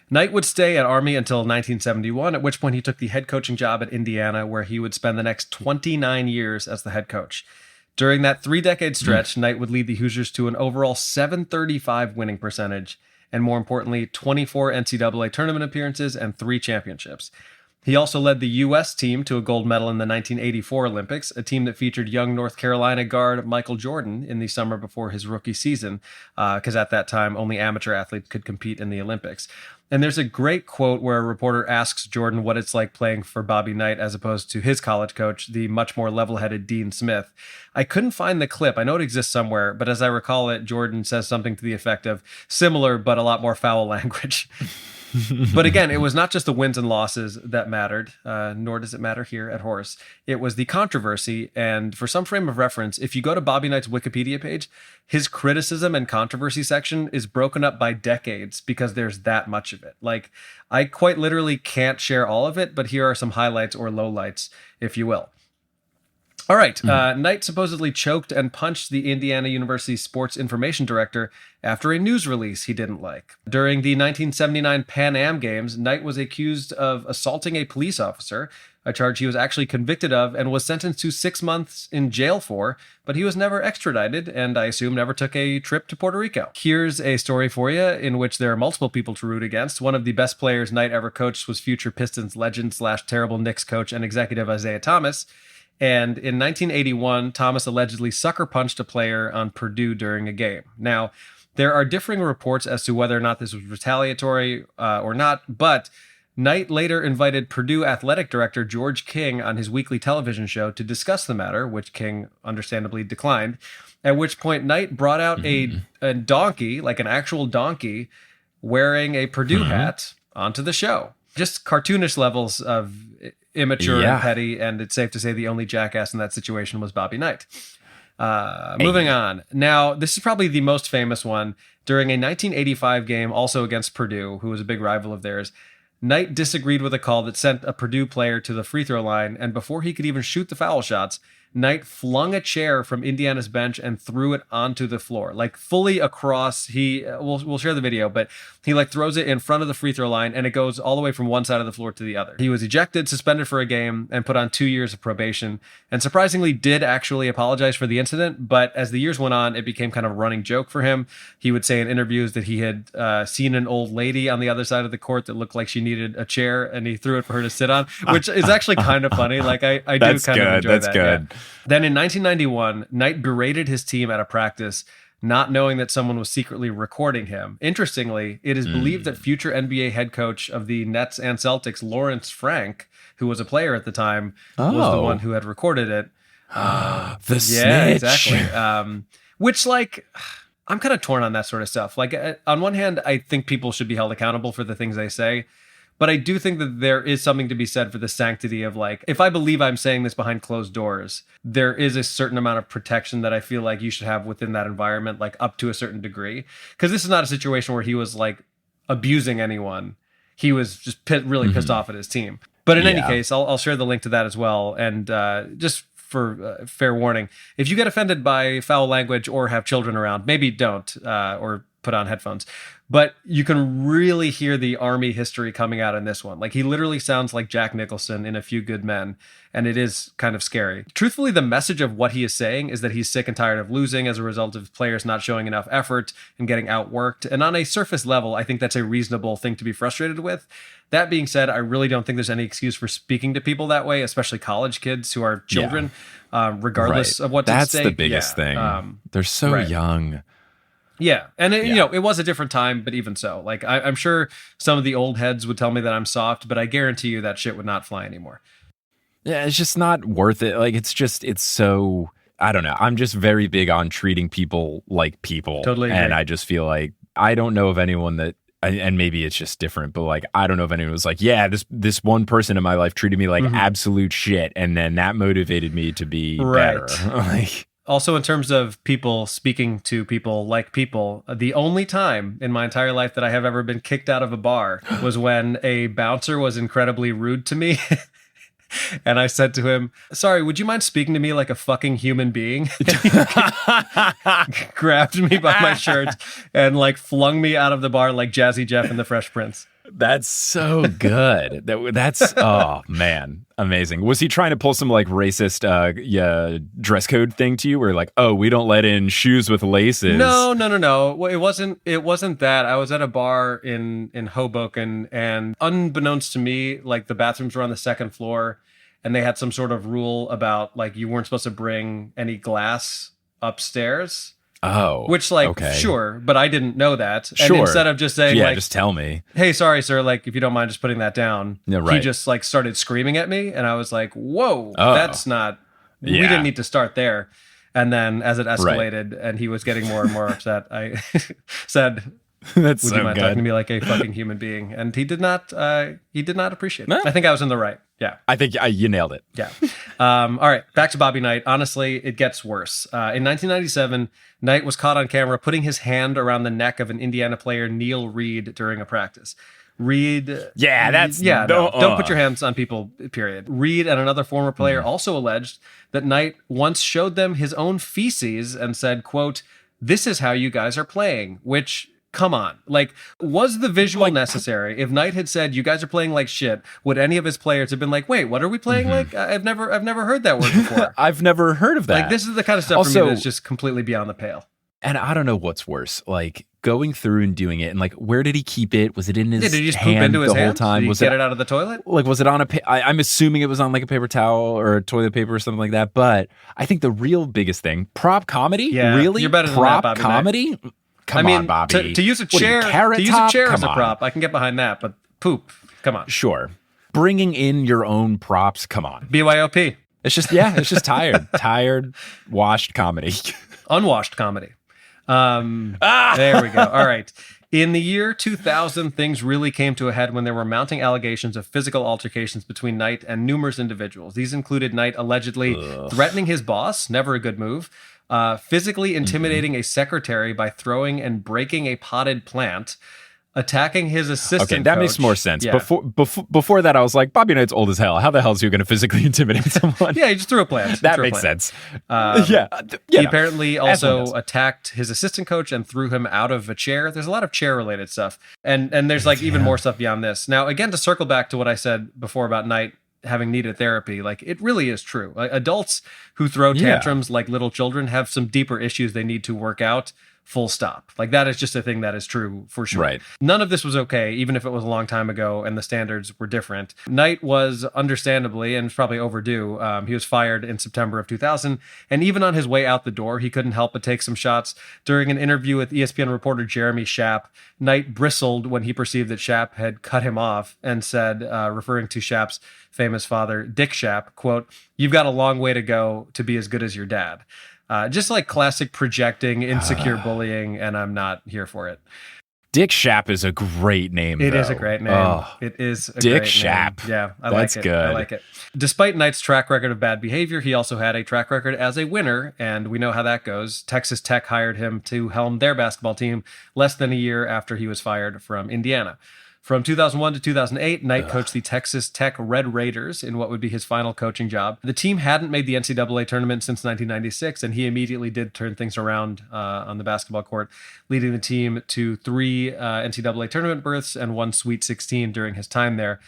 Knight would stay at Army until 1971, at which point he took the head coaching job at Indiana, where he would spend the next 29 years as the head coach. During that 3-decade stretch, Knight would lead the Hoosiers to an overall .735 winning percentage, and more importantly, 24 NCAA tournament appearances and 3 championships. He also led the U.S. team to a gold medal in the 1984 Olympics, a team that featured young North Carolina guard Michael Jordan in the summer before his rookie season, because at that time, only amateur athletes could compete in the Olympics. And there's a great quote where a reporter asks Jordan what it's like playing for Bobby Knight as opposed to his college coach, the much more level-headed Dean Smith. I couldn't find the clip. I know it exists somewhere, but as I recall it, Jordan says something to the effect of similar but a lot more foul language. But again, it was not just the wins and losses that mattered, nor does it matter here at Horse. It was the controversy, and for some frame of reference, if you go to Bobby Knight's Wikipedia page, his criticism and controversy section is broken up by decades because there's that much of it. Like, I quite literally can't share all of it, but here are some highlights or lowlights, if you will. All right. Knight supposedly choked and punched the Indiana University sports information director after a news release he didn't like. During the 1979 Pan Am Games, Knight was accused of assaulting a police officer, a charge he was actually convicted of and was sentenced to 6 months in jail for, but he was never extradited and I assume never took a trip to Puerto Rico. Here's a story for you in which there are multiple people to root against. One of the best players Knight ever coached was future Pistons legend / terrible Knicks coach and executive Isaiah Thomas. And in 1981, Thomas allegedly sucker punched a player on Purdue during a game. Now, there are differing reports as to whether or not this was retaliatory or not, but Knight later invited Purdue athletic director George King on his weekly television show to discuss the matter, which King understandably declined, at which point Knight brought out a donkey, like an actual donkey, wearing a Purdue hat onto the show. Just cartoonish levels of immature and petty, and it's safe to say the only jackass in that situation was Bobby Knight. Moving on. Now, this is probably the most famous one. During a 1985 game, also against Purdue, who was a big rival of theirs, Knight disagreed with a call that sent a Purdue player to the free throw line, and before he could even shoot the foul shots, Knight flung a chair from Indiana's bench and threw it onto the floor, like fully across. We'll share the video, but he like throws it in front of the free throw line and it goes all the way from one side of the floor to the other. He was ejected, suspended for a game, and put on 2 years of probation, and surprisingly did actually apologize for the incident. But as the years went on, it became kind of a running joke for him. He would say in interviews that he had seen an old lady on the other side of the court that looked like she needed a chair, and he threw it for her to sit on, which is actually kind of funny. Like I do kind of enjoy that. That's good. Yeah. Then in 1991, Knight berated his team at a practice, not knowing that someone was secretly recording him. Interestingly, it is believed that future NBA head coach of the Nets and Celtics, Lawrence Frank, who was a player at the time, was the one who had recorded it. The snitch. Exactly. Which, like, I'm kind of torn on that sort of stuff. Like, on one hand, I think people should be held accountable for the things they say. But I do think that there is something to be said for the sanctity of, like, if I believe I'm saying this behind closed doors, there is a certain amount of protection that I feel like you should have within that environment, like up to a certain degree. Because this is not a situation where he was like abusing anyone. He was just really pissed off at his team. But in any case, I'll share the link to that as well. And just for fair warning, if you get offended by foul language or have children around, maybe don't, or put on headphones. But you can really hear the Army history coming out in this one. Like, he literally sounds like Jack Nicholson in A Few Good Men, and it is kind of scary. Truthfully, the message of what he is saying is that he's sick and tired of losing as a result of players not showing enough effort and getting outworked. And on a surface level, I think that's a reasonable thing to be frustrated with. That being said, I really don't think there's any excuse for speaking to people that way, especially college kids who are children, regardless of what's at stake. That's the biggest thing. They're so young. Yeah. And it was a different time, but even so, like, I'm sure some of the old heads would tell me that I'm soft, but I guarantee you that shit would not fly anymore. Yeah, it's just not worth it. Like, it's so, I don't know. I'm just very big on treating people like people. Totally agree. And I just feel like, I don't know of anyone that, and maybe it's just different, but like, I don't know if anyone was like, yeah, this one person in my life treated me like absolute shit. And then that motivated me to be better. Like, also, in terms of people speaking to people like people, the only time in my entire life that I have ever been kicked out of a bar was when a bouncer was incredibly rude to me. And I said to him, sorry, would you mind speaking to me like a fucking human being? Grabbed me by my shirt and like flung me out of the bar like Jazzy Jeff in The Fresh Prince. That's so good. That's oh man, amazing. Was he trying to pull some like racist dress code thing to you, where like, oh, we don't let in shoes with laces? No. Well, it wasn't that. I was at a bar in Hoboken, and unbeknownst to me, like, the bathrooms were on the second floor, and they had some sort of rule about like you weren't supposed to bring any glass upstairs. Oh, which, like, okay. Sure, but I didn't know that. And sure. Instead of just saying, like, just tell me, hey, sorry, sir, like, if you don't mind just putting that down, he just like started screaming at me, and I was like, whoa, that's not. We didn't need to start there. And then as it escalated, and he was getting more and more upset, I said, "That's would so you mind good. talking to me like a fucking human being?" And he did not. He did not appreciate it. I think I was in the right. Yeah, I think you nailed it. Yeah. All right, back to Bobby Knight. Honestly, it gets worse. In 1997, Knight was caught on camera putting his hand around the neck of an Indiana player, Neil Reed, during a practice. Reed. Yeah, that's don't put your hands on people, period. Reed and another former player also alleged that Knight once showed them his own feces and said, quote, "This is how you guys are playing," which, come on. Like, was the visual necessary? If Knight had said, "You guys are playing like shit," would any of his players have been like, "Wait, what are we playing like? I've never heard that word before." I've never heard of that. Like, this is the kind of stuff for me that's just completely beyond the pale. And I don't know what's worse, like going through and doing it, and like, where did he keep it? Was it in his did he just hand poop into his the whole hand? time? Did he get it out of the toilet? Like, was it on I'm assuming it was on like a paper towel or toilet paper or something like that. But I think the real biggest thing, prop comedy, really, you're better than prop that, Bobby comedy. Knight. Come on, Bobby. To use a chair, as a prop, I can get behind that. But poop, come on. Sure, bringing in your own props. Come on, BYOP. It's just tired, washed comedy, unwashed comedy. There we go. All right. In the year 2000, things really came to a head when there were mounting allegations of physical altercations between Knight and numerous individuals. These included Knight allegedly threatening his boss, never a good move, physically intimidating a secretary by throwing and breaking a potted plant, attacking his assistant Okay, that coach. makes more sense. Yeah. Before that, I was like, Bobby Knight's old as hell. How the hell is he going to physically intimidate someone? Yeah, he just threw a plant. That makes sense. He apparently also attacked his assistant coach and threw him out of a chair. There's a lot of chair-related stuff. And there's like even more stuff beyond this. Now, again, to circle back to what I said before about Knight having needed therapy, like, it really is true. Like, adults who throw tantrums like little children have some deeper issues they need to work out. Full stop. Like, that is just a thing that is true for sure. Right. None of this was okay, even if it was a long time ago and the standards were different. Knight was understandably, and probably overdue, he was fired in September of 2000. And even on his way out the door, he couldn't help but take some shots. During an interview with ESPN reporter Jeremy Schapp, Knight bristled when he perceived that Schapp had cut him off and said, referring to Schapp's famous father, Dick Schapp, quote, "You've got a long way to go to be as good as your dad." Just like classic projecting, insecure bullying, and I'm not here for it. Dick Schapp is a great name. It is a great name. Oh, it is a Dick great Schapp. name. Yeah, That's like it. good. I like it. Despite Knight's track record of bad behavior, he also had a track record as a winner, and we know how that goes. Texas Tech hired him to helm their basketball team less than a year after he was fired from Indiana. From 2001 to 2008, Knight coached the Texas Tech Red Raiders in what would be his final coaching job. The team hadn't made the NCAA tournament since 1996, and he immediately did turn things around on the basketball court, leading the team to 3 NCAA tournament berths and 1 Sweet 16 during his time there.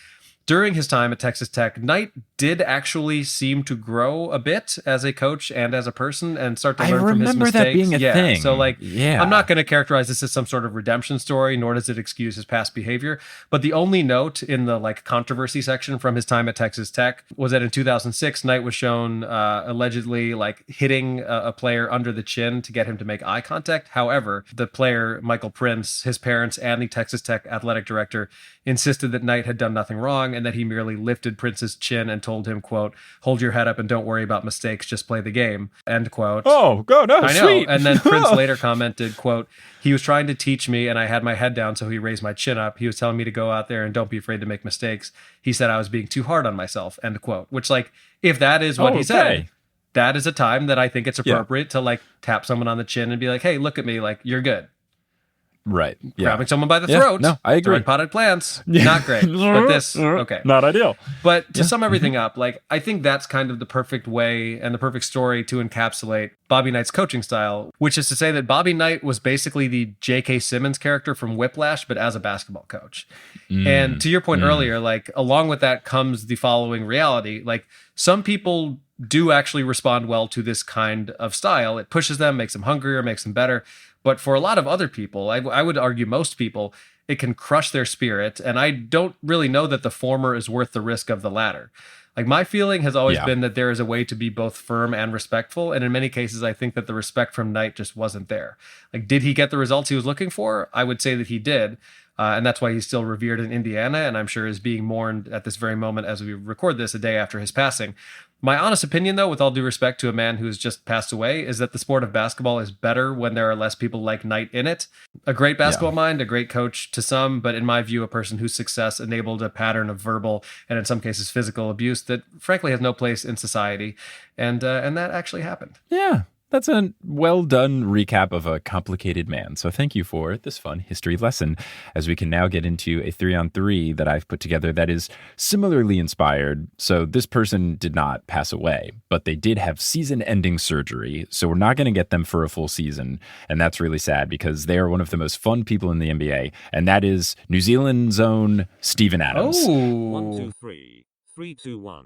During his time at Texas Tech, Knight did actually seem to grow a bit as a coach and as a person and start to learn from his mistakes. I remember that being a thing. So I'm not going to characterize this as some sort of redemption story, nor does it excuse his past behavior. But the only note in the controversy section from his time at Texas Tech was that in 2006, Knight was shown allegedly hitting a player under the chin to get him to make eye contact. However, the player, Michael Prince, his parents, and the Texas Tech athletic director insisted that Knight had done nothing wrong and that he merely lifted Prince's chin and told him, quote, "Hold your head up and don't worry about mistakes, just play the game," end quote. Oh, go, no, I know. Sweet. And then Prince later commented, quote, "He was trying to teach me and I had my head down, so he raised my chin up. He was telling me to go out there and don't be afraid to make mistakes. He said I was being too hard on myself," end quote. Which, if that is what he said, that is a time that I think it's appropriate to tap someone on the chin and be like, "Hey, look at me, you're good." Right. Yeah. Grabbing someone by the throat. No, I agree. Throwing potted plants. Not great. But this, okay. Not ideal. But to sum everything up, I think that's kind of the perfect way and the perfect story to encapsulate Bobby Knight's coaching style, which is to say that Bobby Knight was basically the J.K. Simmons character from Whiplash, but as a basketball coach. And to your point earlier, along with that comes the following reality. Some people do actually respond well to this kind of style. It pushes them, makes them hungrier, makes them better. But for a lot of other people, I would argue most people, it can crush their spirit. And I don't really know that the former is worth the risk of the latter. My feeling has always been that there is a way to be both firm and respectful. And in many cases, I think that the respect from Knight just wasn't there. Did he get the results he was looking for? I would say that he did. And that's why he's still revered in Indiana, and I'm sure is being mourned at this very moment as we record this a day after his passing. My honest opinion, though, with all due respect to a man who's just passed away, is that the sport of basketball is better when there are less people like Knight in it. A great basketball mind, a great coach to some, but in my view, a person whose success enabled a pattern of verbal and in some cases physical abuse that frankly has no place in society. And that actually happened. Yeah. That's a well-done recap of a complicated man. So thank you for this fun history lesson, as we can now get into a 3-on-3 that I've put together that is similarly inspired. So this person did not pass away, but they did have season-ending surgery. So we're not going to get them for a full season. And that's really sad because they are one of the most fun people in the NBA. And that is New Zealand's own Steven Adams. Oh. 1, 2, 3. 3, 2, 1.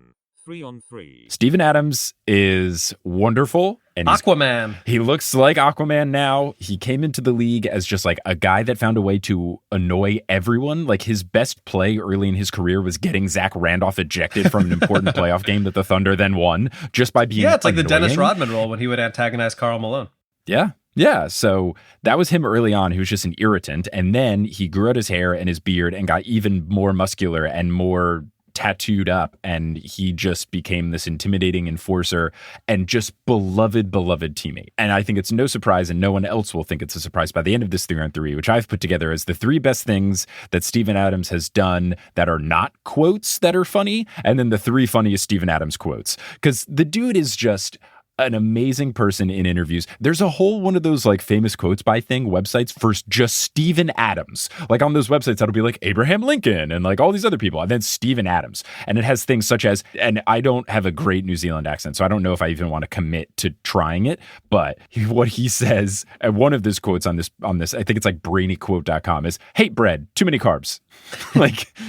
3-on-3. Steven Adams is wonderful. And Aquaman. He looks like Aquaman now. He came into the league as just a guy that found a way to annoy everyone. His best play early in his career was getting Zach Randolph ejected from an important playoff game that the Thunder then won just by being it's like annoying. the Dennis Rodman role when he would antagonize Karl Malone. Yeah, so that was him early on. He was just an irritant. And then he grew out his hair and his beard and got even more muscular and more tattooed up, and he just became this intimidating enforcer and just beloved teammate. And I think it's no surprise, and no one else will think it's a surprise by the end of this 3-on-3, which I've put together as the 3 best things that Steven Adams has done that are not quotes that are funny, and then the 3 funniest Steven Adams quotes. Because the dude is just an amazing person in interviews. There's a whole one of those famous quotes by websites for just Steven Adams. On those websites, that'll be Abraham Lincoln and all these other people, and then Steven Adams. And it has things such as, and I don't have a great New Zealand accent, so I don't know if I even want to commit to trying it, but what he says, and one of his quotes on this, I think it's brainyquote.com, is hate bread, too many carbs.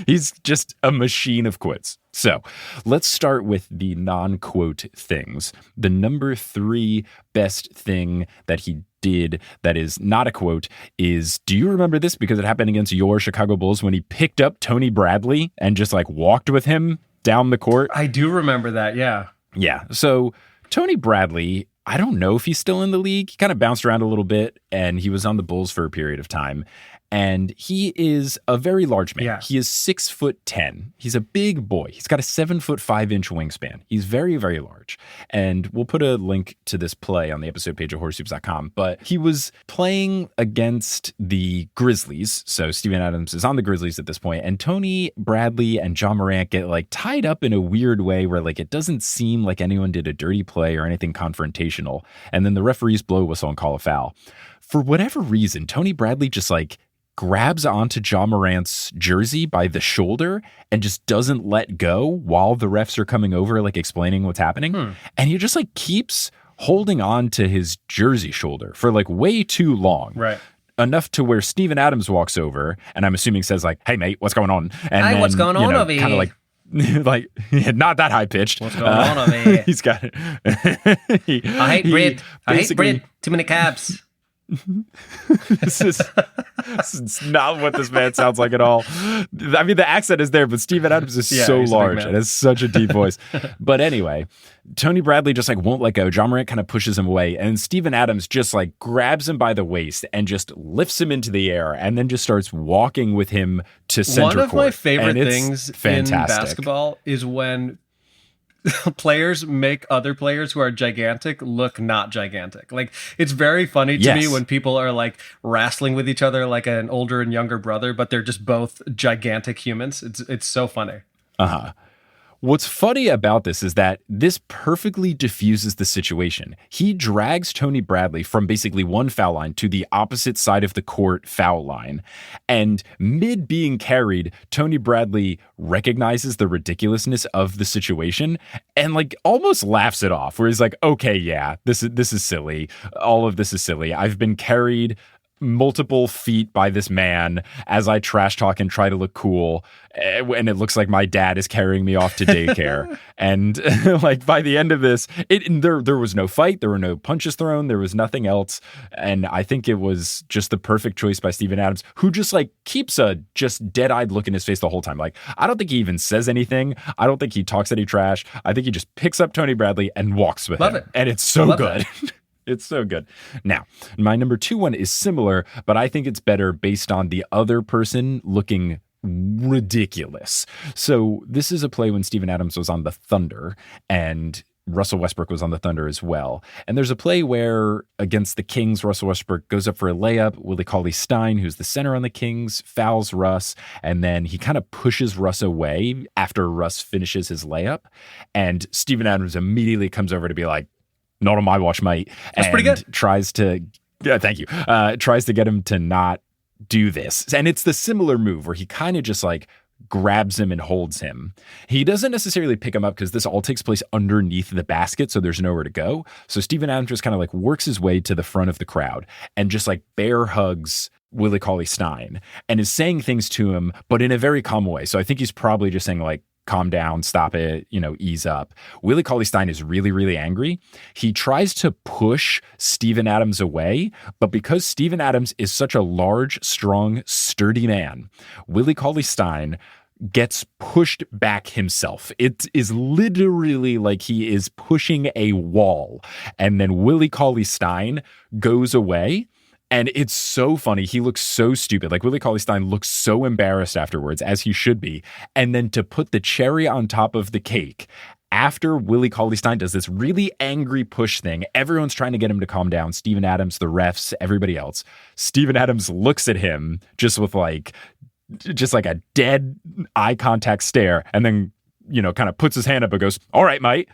He's just a machine of quotes. So let's start with the non-quote things. The number 3 best thing that he did that is not a quote is, do you remember this? Because it happened against your Chicago Bulls when he picked up Tony Bradley and just walked with him down the court. I do remember that, yeah. Yeah. So Tony Bradley, I don't know if he's still in the league. He kind of bounced around a little bit, and he was on the Bulls for a period of time. And he is a very large man. Yeah. He is 6'10". He's a big boy. He's got a 7'5" wingspan. He's very, very large. And we'll put a link to this play on the episode page of horsesoups.com. But he was playing against the Grizzlies. So Steven Adams is on the Grizzlies at this point. And Tony Bradley and John Morant get tied up in a weird way where it doesn't seem like anyone did a dirty play or anything confrontational. And then the referees blow a whistle and call a foul. For whatever reason, Tony Bradley just grabs onto Ja Morant's jersey by the shoulder and just doesn't let go while the refs are coming over, like explaining what's happening. And he just like keeps holding on to his jersey shoulder for like way too long. Right. Enough to where Steven Adams walks over and I'm assuming says like, "Hey mate, what's going on?" And hey, then, what's going on over here? Kind of like not that high pitched. What's going on over here? He's got it. I hate bread. I hate bread. Too many cabs. this is not what this man sounds like at all. I mean, the accent is there, but Steven Adams is so large and has such a deep voice. But anyway, Tony Bradley just like won't let go. Ja Morant kind of pushes him away, and Steven Adams just like grabs him by the waist and just lifts him into the air, and then just starts walking with him to center court. One of my favorite things in basketball is when players make other players who are gigantic look not gigantic. Like, it's very funny to me when people are like wrestling with each other like an older and younger brother, but they're just both gigantic humans. It's so funny. What's funny about this is that this perfectly diffuses the situation. He drags Tony Bradley from basically one foul line to the opposite side of the court foul line. And mid being carried, Tony Bradley recognizes the ridiculousness of the situation and like almost laughs it off, where he's like, "Okay, yeah, this is silly. All of this is silly. I've been carried multiple feet by this man as I trash talk and try to look cool, and it looks like my dad is carrying me off to daycare." And like by the end of this, there was no fight, there were no punches thrown, there was nothing else, and I think it was just the perfect choice by Steven Adams, who just like keeps a just dead-eyed look in his face the whole time. Like, I don't think he even says anything. I don't think he talks any trash. I think he just picks up Tony Bradley and walks with him. And it's so good. It's so good. Now, my number 2 one is similar, but I think it's better based on the other person looking ridiculous. So this is a play when Steven Adams was on the Thunder and Russell Westbrook was on the Thunder as well. And there's a play where against the Kings, Russell Westbrook goes up for a layup. Willie Cauley-Stein, who's the center on the Kings, fouls Russ, and then he kind of pushes Russ away after Russ finishes his layup. And Steven Adams immediately comes over to be like, "Not on my watch, mate." That's pretty good. Tries to get him to not do this. And it's the similar move where he kind of just like grabs him and holds him. He doesn't necessarily pick him up because this all takes place underneath the basket, so there's nowhere to go. So Steven Adams just kind of like works his way to the front of the crowd and just like bear hugs Willie Cauley-Stein and is saying things to him, but in a very calm way. So I think he's probably just saying like, "Calm down, stop it, ease up." Willie Cauley-Stein is really, really angry. He tries to push Steven Adams away, but because Steven Adams is such a large, strong, sturdy man, Willie Cauley-Stein gets pushed back himself. It is literally like he is pushing a wall. And then Willie Cauley-Stein goes away. And it's so funny. He looks so stupid. Like, Willie Cauley-Stein looks so embarrassed afterwards, as he should be. And then to put the cherry on top of the cake, after Willie Cauley-Stein does this really angry push thing, everyone's trying to get him to calm down. Steven Adams, the refs, everybody else. Steven Adams looks at him just with like a dead eye contact stare, and then, kind of puts his hand up and goes, "All right, mate."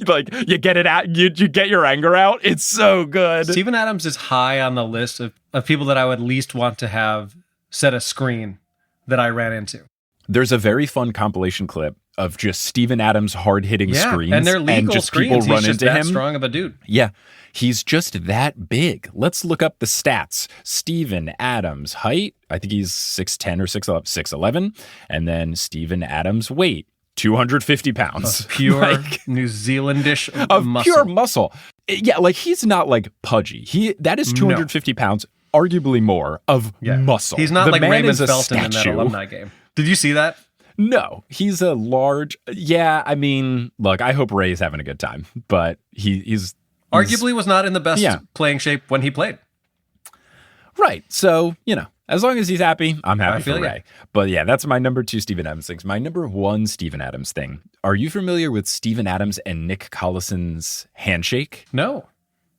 like you get it out, you get your anger out. It's so good. Steven Adams is high on the list of people that I would least want to have set a screen that I ran into. There's a very fun compilation clip of just Steven Adams hard-hitting screens. And they're legal just screens. People run He's just into that him. strong of a dude. Yeah. He's just that big. Let's look up the stats. Steven Adams' height, I think he's 6'10 or 6'11. And then Steven Adams' weight, 250 pounds. Of pure New Zealandish muscle. Pure muscle. Yeah, like he's not like pudgy. That is 250 pounds, arguably more, of muscle. He's not like Raymond Felton in that alumni game. Did you see that? No, he's a large... Yeah, I mean, look, I hope Ray's having a good time, but he's arguably was not in the best playing shape when he played. Right. So, as long as he's happy, I'm happy for Ray. But yeah, that's my number 2 Steven Adams things. My number 1 Steven Adams thing. Are you familiar with Steven Adams and Nick Collison's handshake? No,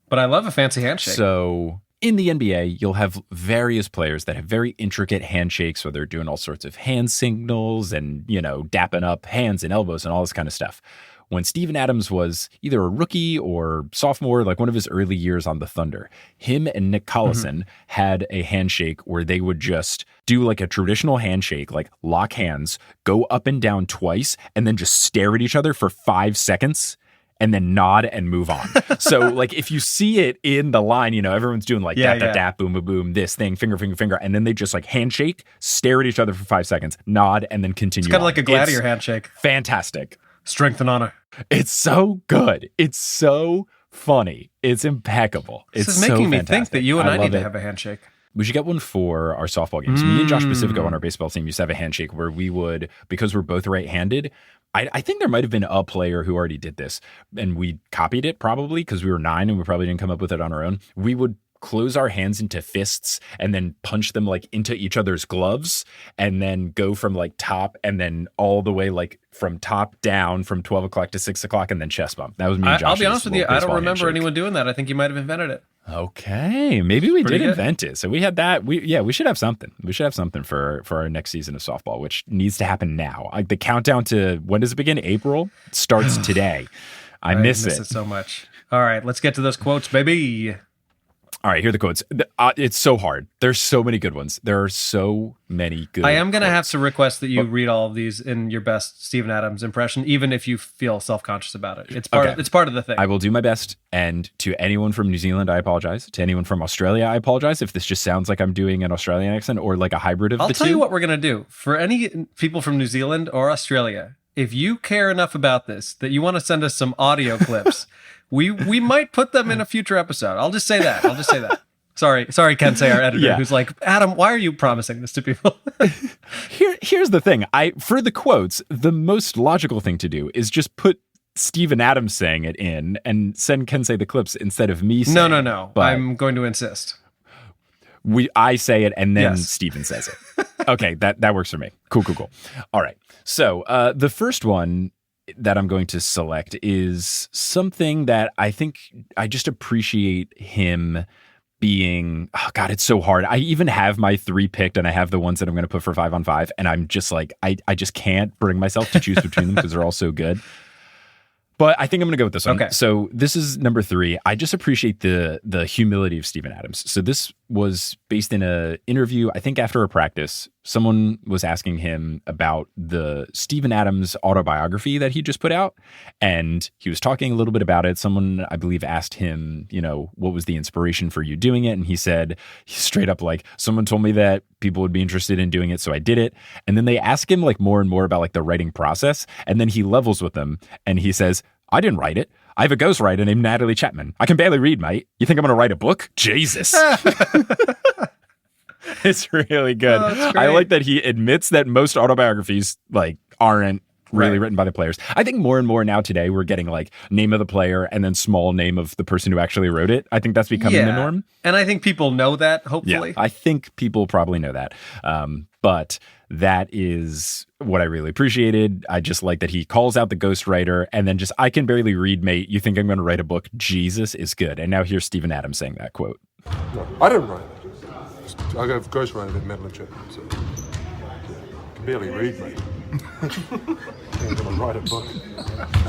but I love a fancy handshake. So in the NBA, you'll have various players that have very intricate handshakes where they're doing all sorts of hand signals and, dapping up hands and elbows and all this kind of stuff. when Steven Adams was either a rookie or sophomore, like one of his early years on the Thunder, him and Nick Collison had a handshake where they would just do like a traditional handshake, like lock hands, go up and down twice, and then just stare at each other for 5 seconds and then nod and move on. So like if you see it in the line, you know, everyone's doing like dap, boom, boom, boom, this thing, finger, finger, finger. And then they just like handshake, stare at each other for 5 seconds, nod, and then continue. It's kind of like a gladiator handshake. Fantastic. Strength and honor. It's so good. It's so funny. It's impeccable. This is making me think that you and I need to have a handshake. We should get one for our softball games. Me and Josh Pacifico on our baseball team used to have a handshake where we would, because we're both right-handed, I think there might have been a player who already did this, and we copied it probably because we were 9 and we probably didn't come up with it on our own. We would close our hands into fists and then punch them like into each other's gloves and then go from like top and then all the way like from top down from 12 o'clock to 6 o'clock and then chest bump. That was me and Josh's. I'll be honest with you, I don't remember handshake. anyone doing that. I think you might have invented it. Okay, maybe we did good. invent it. So we had that. We should have something. We should have something for our next season of softball, which needs to happen now. Like the countdown to when does it begin? April starts today. I miss it so much. All right, let's get to those quotes, baby. All right, here are the quotes. It's so hard. There's so many good ones. There are so many good I am going to quotes. have to request that you read all of these in your best Steven Adams impression, even if you feel self-conscious about it. It's part of the thing. I will do my best. And to anyone from New Zealand, I apologize. To anyone from Australia, I apologize if this just sounds like I'm doing an Australian accent or like a hybrid of the two. I'll tell you what we're going to do. For any people from New Zealand or Australia, if you care enough about this that you want to send us some audio clips, we might put them in a future episode. I'll just say that. Sorry, Kensei, our editor, who's like, Adam, why are you promising this to people? Here's the thing. For the quotes, the most logical thing to do is just put Steven Adams saying it in and send Kensei the clips instead of me saying it. No. I'm going to insist. I say it and then Steven says it. Okay, that works for me. Cool. All right. So the first one that I'm going to select is something that I think I just appreciate him being, oh God, it's so hard. I even have my 3 picked and I have the ones that I'm going to put for 5 on 5. And I'm just like, I just can't bring myself to choose between them because they're all so good. But I think I'm going to go with this one. Okay. So this is number 3. I just appreciate the humility of Steven Adams. So this was based in an interview, I think after a practice. Someone was asking him about the Steven Adams autobiography that he just put out. And he was talking a little bit about it. Someone, I believe, asked him, what was the inspiration for you doing it? And he said, straight up, like, someone told me that people would be interested in doing it, so I did it. And then they ask him like more and more about like the writing process. And then he levels with them and he says, I didn't write it. I have a ghostwriter named Natalie Chapman. I can barely read, mate. You think I'm going to write a book? Jesus. It's really good. Oh, I like that he admits that most autobiographies like aren't really written by the players. I think more and more now today we're getting like name of the player and then small name of the person who actually wrote it. I think that's becoming the norm. And I think people know that, hopefully. Yeah, I think people probably know that. But that is what I really appreciated. I just like that he calls out the ghostwriter and then just, I can barely read, mate. You think I'm going to write a book? Jesus is good. And now here's Steven Adams saying that quote. No, I didn't write it. I got ghostwriter named Natalie Chapman. So, I can barely read, mate. I'm going to write a book.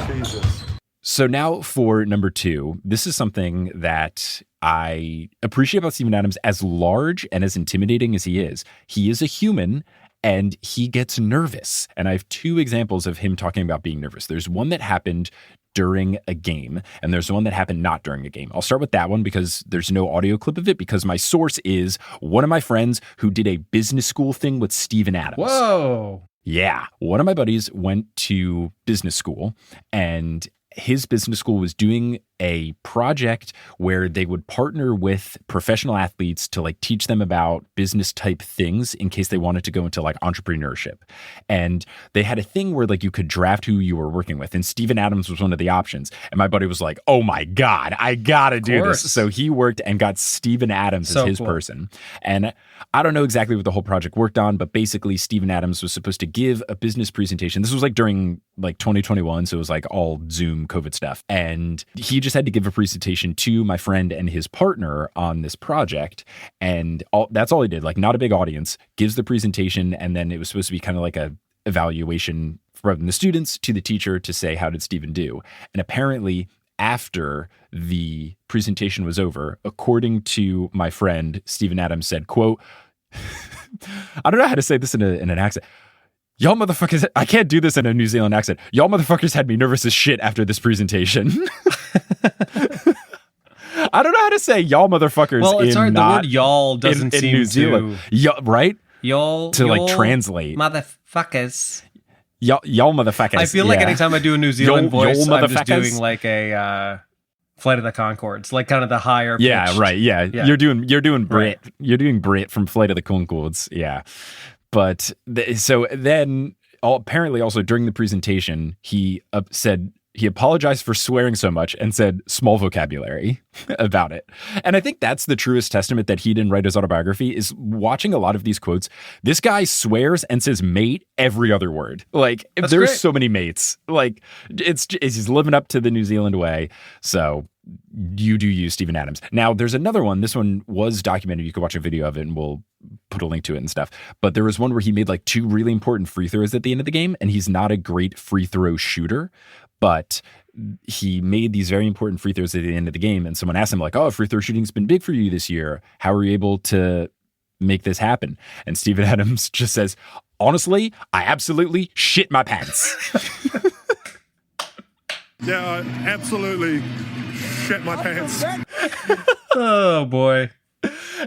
Jesus. So now for number 2, this is something that I appreciate about Steven Adams. As large and as intimidating as he is a human and he gets nervous. And I have 2 examples of him talking about being nervous. There's one that happened during a game and there's one that happened not during a game. I'll start with that one because there's no audio clip of it because my source is one of my friends who did a business school thing with Steven Adams. Whoa. Yeah. One of my buddies went to business school and his business school was doing a project where they would partner with professional athletes to like teach them about business type things in case they wanted to go into like entrepreneurship. And they had a thing where like you could draft who you were working with. And Steven Adams was one of the options. And my buddy was like, oh my God, I got to do this. So he worked and got Steven Adams as his person. And I don't know exactly what the whole project worked on, but basically Steven Adams was supposed to give a business presentation. This was like during like 2021. So it was like all Zoom COVID stuff. And he just had to give a presentation to my friend and his partner on this project. And that's all he did. Like not a big audience, gives the presentation. And then it was supposed to be kind of like a evaluation from the students to the teacher to say, how did Steven do? And apparently after the presentation was over, according to my friend, Steven Adams said, quote, I don't know how to say this in an accent. Y'all motherfuckers, I can't do this in a New Zealand accent. Y'all motherfuckers had me nervous as shit after this presentation. I don't know how to say y'all motherfuckers. Well, it's hard. The word y'all doesn't seem New Zealand. Right? Y'all like translate. Motherfuckers. Y'all motherfuckers. I feel like anytime I do a New Zealand voice, I'm just doing like a Flight of the Conchords, like kind of the higher pitched. Yeah, right. Yeah. You're doing Brit. Right. You're doing Brit from Flight of the Conchords. Yeah. But so then apparently also during the presentation, he said he apologized for swearing so much and said small vocabulary about it. And I think that's the truest testament that he didn't write his autobiography is watching a lot of these quotes. This guy swears and says mate every other word. Like that's there's great. So many mates. Like he's living up to the New Zealand way. So you do use Steven Adams. Now there's another one. This one was documented. You can watch a video of it and we'll put a link to it and stuff. But there was one where he made like 2 really important free throws at the end of the game. And he's not a great free throw shooter, but he made these very important free throws at the end of the game. And someone asked him like, oh, free throw shooting's been big for you this year. How are you able to make this happen? And Steven Adams just says, honestly, I absolutely shit my pants. Yeah, I absolutely shit my pants. Oh boy.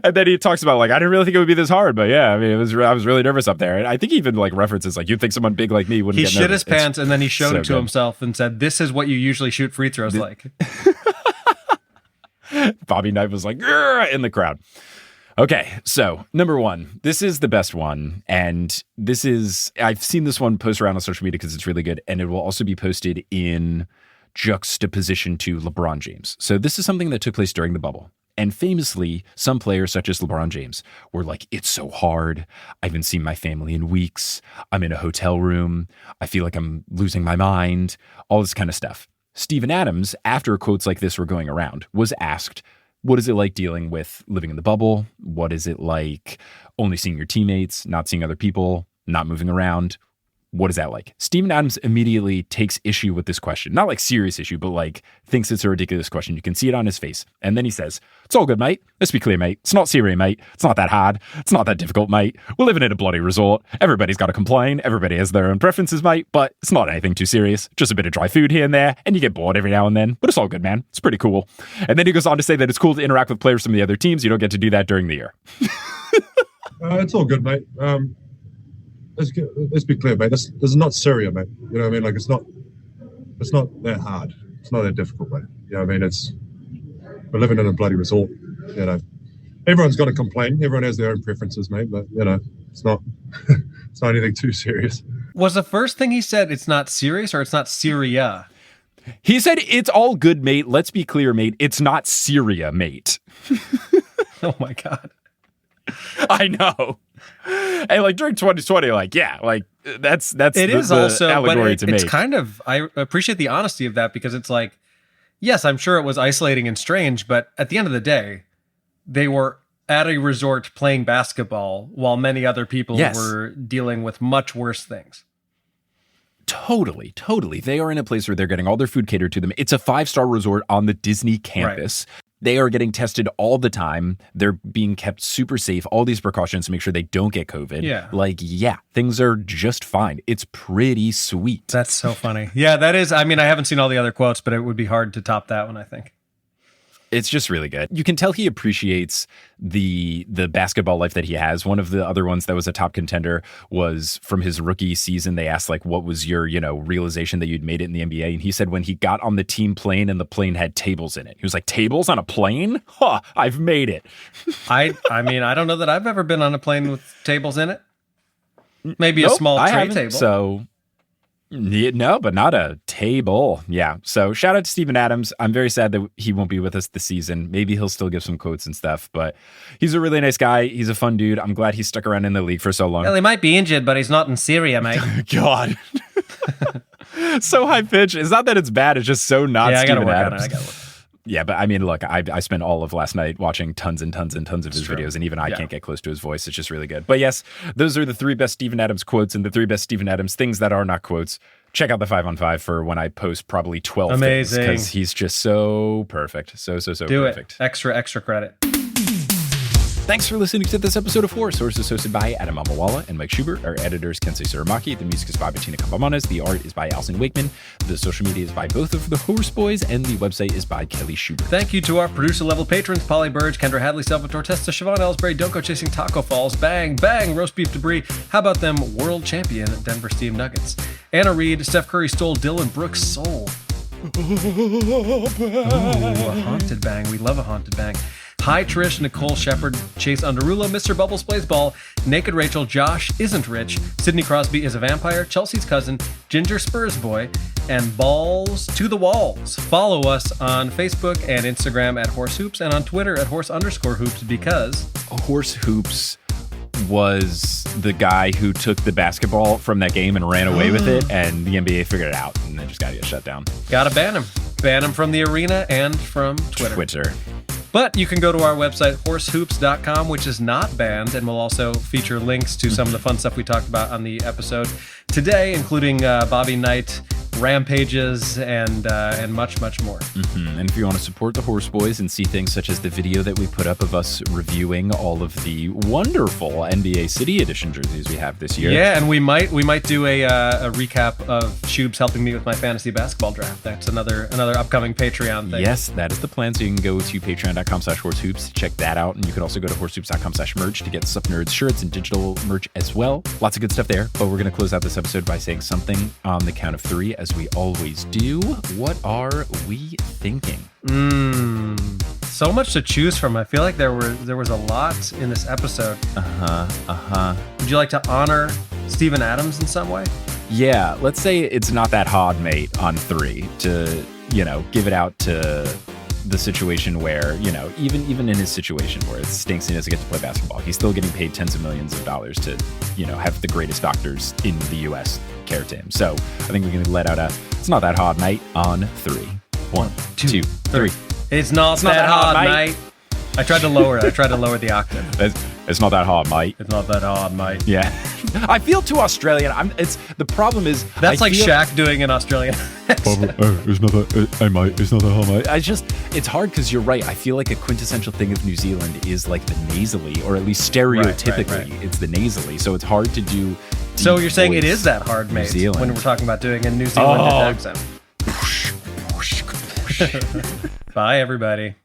And then he talks about like, I didn't really think it would be this hard, but yeah, I mean, I was really nervous up there. And I think he even like references like, you'd think someone big like me wouldn't get nervous. He shit his pants and then he showed it to himself and said, this is what you usually shoot free throws like. Bobby Knight was like, in the crowd. Okay, so number 1, this is the best one. And I've seen this one post around on social media because it's really good. And it will also be posted in juxtaposition to LeBron James. So this is something that took place during the bubble. And famously, some players such as LeBron James were like, it's so hard. I haven't seen my family in weeks. I'm in a hotel room. I feel like I'm losing my mind. All this kind of stuff. Steven Adams, after quotes like this were going around, was asked, what is it like dealing with living in the bubble? What is it like only seeing your teammates, not seeing other people, not moving around? What is that like? Steven Adams immediately takes issue with this question. Not like serious issue, but like thinks it's a ridiculous question. You can see it on his face. And then he says, it's all good, mate. Let's be clear, mate. It's not serious, mate. It's not that hard. It's not that difficult, mate. We're living in a bloody resort. Everybody's got to complain. Everybody has their own preferences, mate. But it's not anything too serious. Just a bit of dry food here and there. And you get bored every now and then. But it's all good, man. It's pretty cool. And then he goes on to say that it's cool to interact with players from the other teams. You don't get to do that during the year. It's all good, mate. Let's be clear, mate. This is not Syria, mate. You know what I mean? Like it's not that hard. It's not that difficult, mate. You know what I mean? We're living in a bloody resort. You know, everyone's got to complain. Everyone has their own preferences, mate. But you know, it's not anything too serious. Was the first thing he said it's not serious or it's not Syria? He said it's all good, mate. Let's be clear, mate. It's not Syria, mate. Oh my God. I know. And like during 2020, like, yeah, like that's it is also allegory but to it's make. Kind of, I appreciate the honesty of that because it's like, yes, I'm sure it was isolating and strange, but at the end of the day, they were at a resort playing basketball while many other people were dealing with much worse things. Totally. They are in a place where they're getting all their food catered to them. It's a 5-star resort on the Disney campus. Right. They are getting tested all the time. They're being kept super safe, all these precautions to make sure they don't get COVID. Yeah. Like, yeah, things are just fine. It's pretty sweet. That's so funny. Yeah, that is. I mean, I haven't seen all the other quotes, but it would be hard to top that one, I think. It's just really good. You can tell he appreciates the basketball life that he has. One of the other ones that was a top contender was from his rookie season. They asked, like, what was your, realization that you'd made it in the NBA? And he said when he got on the team plane and the plane had tables in it. He was like, tables on a plane? Huh, I've made it. I mean, I don't know that I've ever been on a plane with tables in it. Maybe a small tray table. So... no, but not a table. Yeah. So shout out to Steven Adams. I'm very sad that he won't be with us this season. Maybe he'll still give some quotes and stuff, but he's a really nice guy. He's a fun dude. I'm glad he stuck around in the league for so long. Well, he might be injured, but he's not in Syria, mate. God. So high pitch. It's not that it's bad. It's just so not Steven Adams. I gotta work. Yeah, but I mean, look, I spent all of last night watching tons and tons and tons of his videos, and even I can't get close to his voice. It's just really good. But yes, those are the 3 best Steven Adams quotes and the 3 best Steven Adams things that are not quotes. Check out the 5 on 5 for when I post probably 12 things, because he's just so perfect. So perfect. Extra credit. Thanks for listening to this episode of Horse. Horse is hosted by Adam Amawala and Mike Schubert. Our editors, Kensei Suramaki. The music is by Bettina Campamanes. The art is by Alison Wakeman. The social media is by both of the Horse Boys, and the website is by Kelly Schubert. Thank you to our producer-level patrons, Polly Burge, Kendra Hadley, Salvatore Testa, Siobhan Ellsbury, Don't Go Chasing Taco Falls, Bang, Bang, Roast Beef Debris, How About Them, World Champion, Denver Steve Nuggets, Anna Reed, Steph Curry Stole Dylan Brooks' Soul. Ooh, a haunted bang. We love a haunted bang. Hi, Trish, Nicole Shepard, Chase Underulo, Mr. Bubbles Plays Ball, Naked Rachel, Josh Isn't Rich, Sidney Crosby is a Vampire, Chelsea's Cousin, Ginger Spurs Boy, and Balls to the Walls. Follow us on Facebook and Instagram at Horse Hoops and on Twitter at Horse_Hoops because Horse Hoops was the guy who took the basketball from that game and ran away with it, and the NBA figured it out, and they just got to get shut down. Gotta ban him. Ban him from the arena and from Twitter. But you can go to our website, horsehoops.com, which is not banned, and will also feature links to some of the fun stuff we talked about on the episode today, including Bobby Knight, rampages, and much, much more. Mm-hmm. And if you want to support the Horse Boys and see things such as the video that we put up of us reviewing all of the wonderful NBA City Edition jerseys we have this year. Yeah, and we might do a recap of Shubes helping me with my fantasy basketball draft. That's another upcoming Patreon thing. Yes, that is the plan. So you can go to patreon.com/horsehoops to check that out. And you can also go to horsehoops.com/merch to get Sup Nerds shirts and digital merch as well. Lots of good stuff there. But we're going to close out this episode by saying something on the count of 3, as we always do. What are we thinking? So much to choose from. I feel like there was a lot in this episode. Would you like to honor Steven Adams in some way? Yeah, let's say it's not that hard, mate, on 3 to, give it out to the situation where, even in his situation where it stinks and he doesn't get to play basketball, he's still getting paid tens of millions of dollars to, have the greatest doctors in the U.S. care to him. So I think we can let out it's not that hard, mate, on 3. 1, 2, 3. It's not that hard, mate. I tried to lower the octave. It's not that hard, mate. It's not that hard, mate. Yeah. I feel too Australian. The problem is that's like Shaq doing an Australian accent. It's not that, hey mate, it's not that hard, mate. It's hard because you're right. I feel like a quintessential thing of New Zealand is like the nasally, or at least stereotypically, right. It's the nasally. So it's hard to do. So you're saying it is that hard, mate, when we're talking about doing a New Zealand accent. Bye, everybody.